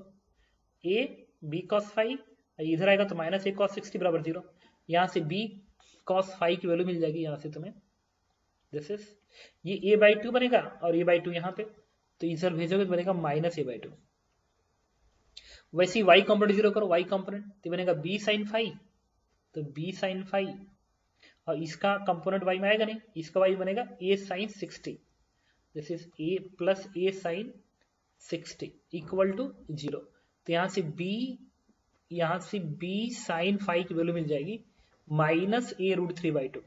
a b cos फाई, इधर आएगा तो माइनस a cos 60 बराबर 0। यहाँ से b cos फाई की वैल्यू मिल जाएगी यहाँ से तुम्हें, दिस इज ये a/2 बनेगा और a/2 यहाँ पे, तो इधर भेजोगे तो बनेगा माइनस a/2। वैसे ही y कंपोनेंट 0 करो, y कंपोनेंट तो बनेगा b sin फाई, तो b sin फाई, और इसका कंपोनेंट y में आएगा नहीं, इसका y बनेगा a sin 60, this is a plus a sin 60 equal to 0। तो यहाँ से b sin फाई की वैल्यू मिल जाएगी माइनस a√3/2।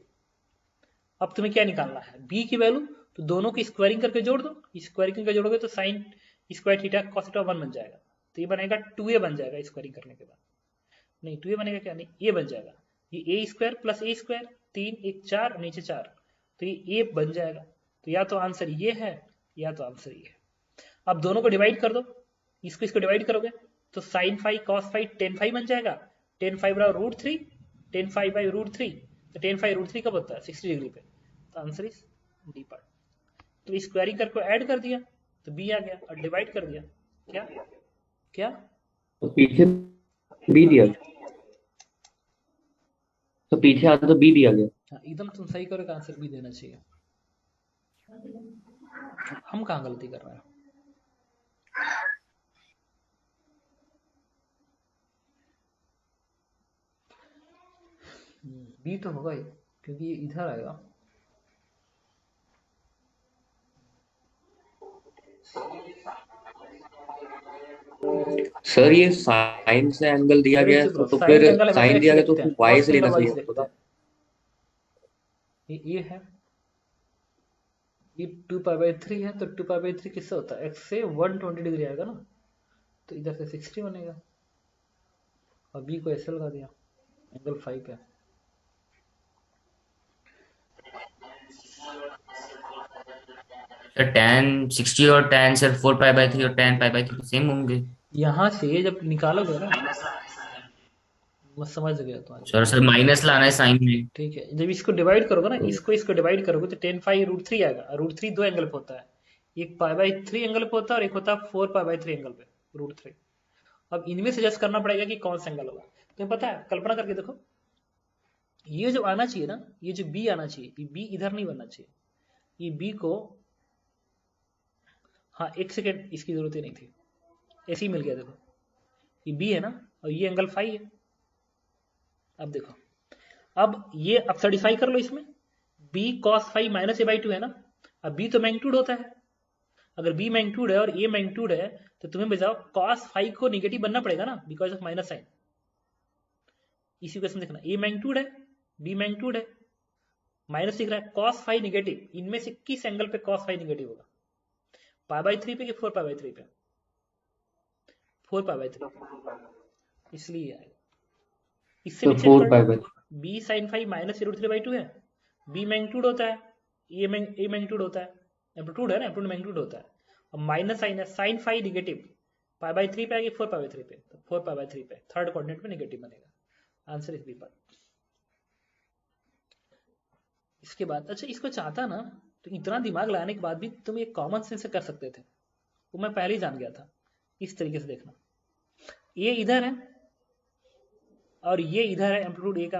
अब तुम्हें क्या निकालना है, b की वैल्यू, तो दोनों की स्क्वायरिंग करके जोड़ दो, स्क्वायरिंग करके जोड़ोगे तो sine square theta cos theta 1 बन जाएगा, तो ये बनेगा 2a बन जाएगा स्क्वायरिंग करने के बाद। नहीं 2a बनेगा क्या, नहीं a बन जाएगा, ये a square plus a square, 3 1 4 नीचे 4, तो ये a बन जाएगा। तो या तो आंसर ये है या तो आंसर ये है। अब दोनों को डिवाइड कर दो, इसको डिवाइड करोगे तो sine phi cos phi tan phi बन जाएगा, टेन फाइव बराबर root three, tan phi by root three, तो टेन फाइव रूट थ्री कब होता है 60 डिग्री पे, तो आंसर इज डी पार्ट। तो स्क्वायरिंग कर को ऐड कर दिया तो बी आ गया, और डिवाइड कर दिया क्या क्या, तो पीछे बी दिया, तो पीछे आंसर बी दिया गया। हाँ एकदम तुम सही करो कि आंसर बी देना चाहिए। हम कहाँ गलती कर रहे हैं। बी तो होगा ही क्योंकि ये इधर आएगा। सर ये साइन से एंगल दिया अरे गया है, चुप रहो, तो साइन फिर एंगल हमेशा साइन एक्स दिया से गया तो देखते हैं, उसको वाई कॉस से एंगल लेना वाई चाहिए से आपको देखते तो। हैं। ये है, ये 2 पाई बाई 3 है, तो 2 पाई बाई 3 किससे होता है, एक्स से 120 डिग्री आएगा ना, तो इधर से 60 बनेगा, और बी को ऐसे लगा दिया, एंगल 5 है। सर tan 60 और tan सर 4 पाई बाई 3 और tan पाई बाई 3 तो सेम होंगे। यहाँ से जब निकालोगे ना, मैं समझ गया तुम्हारी सर बात। सर माइनस लाना है साइन में। ठीक है, जब इसको डिवाइड करोगे ना, तो इसको डिवाइड करोगे तो टेन फाइव रूट थ्री आएगा, रूट थ्री दो एंगल पे होता है, एक पाई बाई 3 एंगल पे होता है और एक होता है 4 पाई बाई 3 एंगल पे, रूट थ्री। अब इनमें से जस्ट करना पड़ेगा कि कौन सा एंगल होगा। तुम्हें पता है, कल्पना करके देखो, ये जो आना चाहिए ना, ये जो बी आना चाहिए, ये बी इधर नहीं बनना चाहिए, ये बी को, हाँ एक सेकेंड इसकी जरूरत ही नहीं थी, ऐसे ही मिल गया। देखो ये बी है ना, और ये एंगल फाइव है। अब देखो, अब ये अब सर्टिफाई कर लो इसमें, B cos five minus a/2 है ना, अब बी तो मैग्नीट्यूड होता है, अगर बी मैग्नीट्यूड है और ए मैग्नीट्यूड है, तो तुम्हें बताओ कॉस फाइव को निगेटिव बनना पड़ेगा ना, बिकॉज ऑफ माइनस साइन। इसी क्वेश्चन देखना, ए मैग्नीट्यूड है, बी मैग्नीट्यूड है, माइनस दिख रहा है, कॉस फाइव निगेटिव, इनमें से किस एंगल पे कॉस फाइव निगेटिव होगा, पाई बाई 3 पे कि 4 पाई बाई 3 पे, 4 पाई बाई 3, इसलिए आएगा। इससे तो भी चेक फोर कर पाई लो, by B sine five minus root 3/2 है, बी मैग्नीट्यूड होता है, ए मैग्नीट्यूड होता है, एम्पलीट्यूड है ना, एम्पलीट्यूड मैग्नीट्यूड होता है, और माइनस साइन है, sine phi negative, pi by 3 पे आएगी 4 पाई बाई 3 पे, तो 4 पाई बाई 3 पे थर्ड कोऑर्डिनेट में निगेटिव बनेगा, आंसर इज बी पार्ट। इसके बाद अच्छा, इसको चाहता ना तो इतना दिमाग लगाने के बाद भी तुम एक कॉमन सेंस से कर सकते थे, वो मैं पहले ही जान गया था। इस तरीके से देखना, ये इधर है और ये इधर है, एम्पलीट्यूड ए का।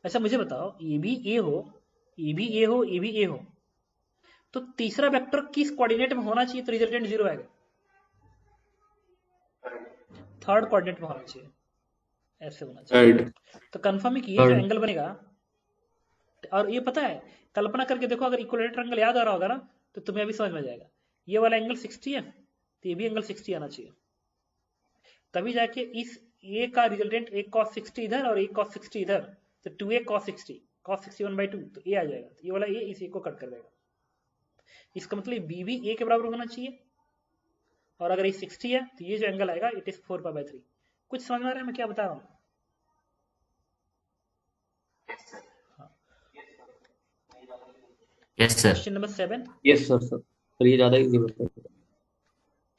अच्छा मुझे बताओ, ये भी ए हो, ये भी ए हो, ये भी ए हो, तो तीसरा वेक्टर किस कोऑर्डिनेट में होना चाहिए तो रिजल्टेंट 0 आएगा, थर्ड कोऑर्डिनेट में होना चाहिए, ऐसे होना चाहिए। थर्ड। तो कंफर्म है कि ये जो थर्ड एंगल बनेगा, और ये पता है, कल्पना करके देखो, अगर इक्विलेटरल एंगल याद आ रहा होगा ना, तो तुम्हें अभी समझ में आ जाएगा, ये वाला एंगल 60 है, तो ये भी एंगल 60 आना चाहिए, तभी जाके इस ए का रिजल्टेंट एक कॉस 60 इधर और एक कॉस 60 इधर, तो 2a cos 60, cos 60 1/2, तो ए आ जाएगा, तो ये वाला ए इस ए को कट कर देगा। इसका मतलब बी भी ए के बराबर होना चाहिए, और अगर ये 60 है तो ये जो एंगल आएगा इट इज 4 पाई बाई 3। कुछ समझ में आ रहा है मैं क्या बता रहा हूँ। Yes sir. Question number 7, yes sir sir, तो ये ज्यादा इजी होता है।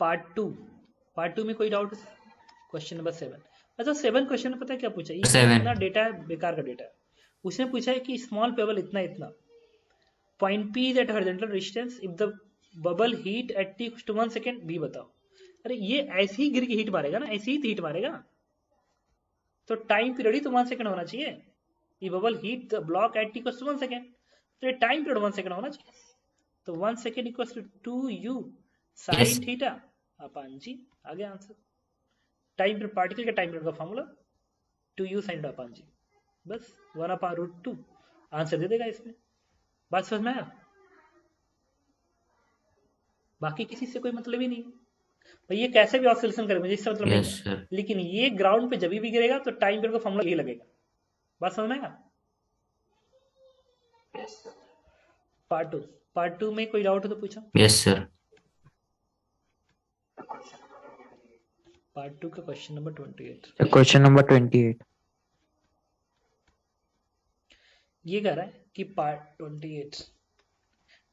पार्ट 2 में कोई डाउट है, क्वेश्चन नंबर 7। अच्छा 7 क्वेश्चन में पता है क्या पूछा, इसमें 7 इतना डेटा है, बेकार का डेटा है। उसने पूछा है कि स्मॉल पेबल इतना इतना, point P is at horizontal distance if the bubble hit at t two 1 second, B बताओ। अरे ये ऐसे ही गिर के हीट मारेगा ना, ऐसे ही हीट मारेगा, तो टाइम पीरियड ही तो 1 सेकेंड होना चाहिए। ये bubble hit the block at t equals to 1 second, तो ये टाइम पीरियड 1 सेकेंड होना चाहिए, तो 1 सेकेंड इक्वल्स टू 2u यस साइन थीटा अपान जी, आ गया आंसर। टाइम पीरियड, पार्टिकल के टाइम पीरियड का formula 2u sine theta upon G, बस 1/√2 आंसर दे देगा इसमें। बात समझ में आया, बाकी किसी से कोई मतलब ही नहीं। भाई ये कैसे भी ऑसिलेशन करे, मुझे इससे मतलब नहीं यस है, सर। लेकिन ये ग्राउंड पे जब भी गिरेगा तो टाइम पीरियड का फॉर्मूला यही लगेगा। बात समझ में आया। पार्ट टू में कोई डाउट हो तो पूछो। Yes sir. पार्ट 2 का क्वेश्चन नंबर 28। Question number 28। ये कह रहा है कि part 28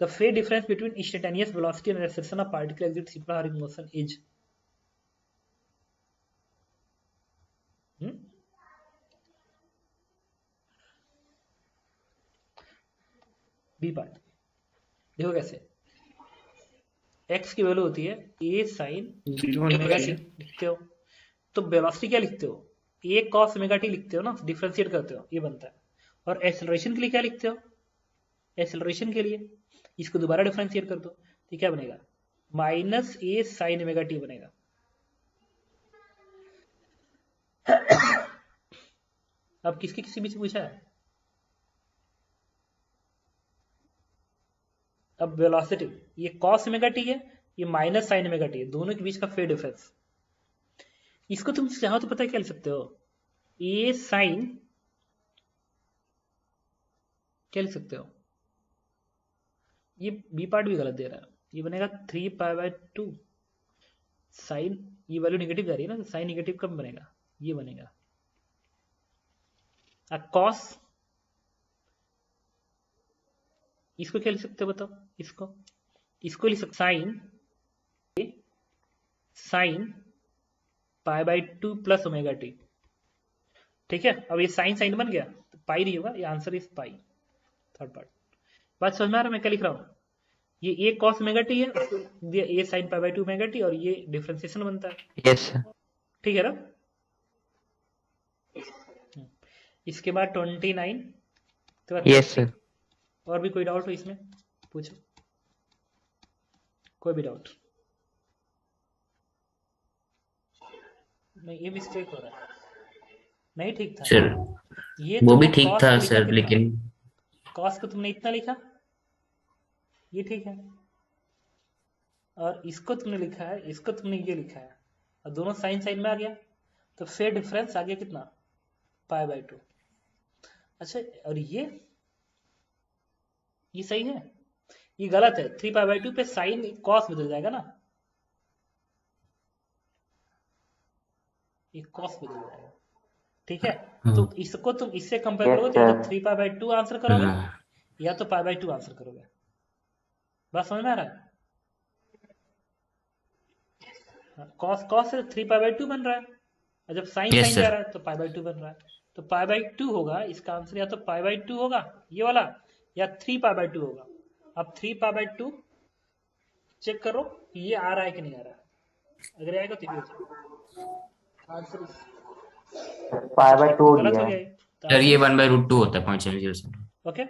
the phase difference between instantaneous velocity and acceleration of particle exit simple harmonic motion is B part. देखो कैसे x की वैल्यू होती है a sin ओमेगा t लिखते हो, तो वेलोसिटी क्या लिखते हो, a cos ओमेगा t लिखते हो ना, डिफरेंशिएट करते हो, ये बनता है। और एक्सेलरेशन के लिए क्या लिखते हो, एक्सेलरेशन के लिए इसको दोबारा डिफरेंशिएट कर दो, तो क्या बनेगा minus a sin omega t बनेगा। अब किसके किसी बीच पूछा है, अब वेलोसिटी ये cos ओमेगा t है, ये माइनस sin ओमेगा t है, दोनों के बीच का फेज डिफरेंस। इसको तुम चाहो तो पता है क्या लिख सकते हो, a sin क्या लिख सकते हो, ये बी पार्ट भी गलत दे रहा है, ये बनेगा 3π/2 साइन, ये वैल्यू नेगेटिव जा रही है ना, तो साइन नेगेटिव कब बनेगा, ये बनेगा कॉस, इसको क्या लिख सकते हो बताओ, इसको लिख सकते साइन π/2 प्लस ओमेगा टी। ठीक है, अब ये साइन साइन बन गया तो पाई नहीं होगा, ये answer is pi, third part. बात समझ में आ रहा है मैं क्या लिख रहा हूँ, ये a cos ओमेगा टी है, a sin π/2 ओमेगा टी, और ये डिफरेंशिएशन बनता है। Yes sir. ठीक है ना। इसके बाद 29 के बाद यस सर। और भी कोई डाउट हो इसमें पूछो, कोई भी डाउट नहीं, ये मिस्टेक हो रहा है, नहीं ठीक था सर ये वो तो भी cos ठीक को था लिखा सर, कितना? लेकिन cos को तुमने इतना लिखा, ये ठीक है, और इसको तुमने लिखा है, इसको तुमने ये लिखा है, और दोनों साइन साइन में आ गया, तो फेज डिफरेंस आ गया कितना π/2। अच्छा, और ये सही है, ये गलत है, 3π/2 पे साइन कॉस बदल जाएगा ना, ये कॉस बदल जाएगा। ठीक है, तो इसको तुम इससे कंपेयर Yes, करोगे तो या sir. तो 3π/2 आंसर करोगे हाँ, या तो π/2 आंसर करोगे। बात समझ में आ रहा है, कॉस कॉस से 3π/2 बन रहा है, और जब साइन Yes, साइन sir. जा रहा है तो π/2 बन रहा है, तो π/2 होगा इसका आंसर, या तो π/2 होगा ये वाला, या 3π/2 होगा। अब 3π/2 चेक करो ये आ रहा है कि नहीं आ रहा है, अगर आएगा तो ये हो जाएगा आंसर, π/2 गलत दिया हो है। गया ये, तो सर ये आंसर 1/√2 होता है 0.707। ओके।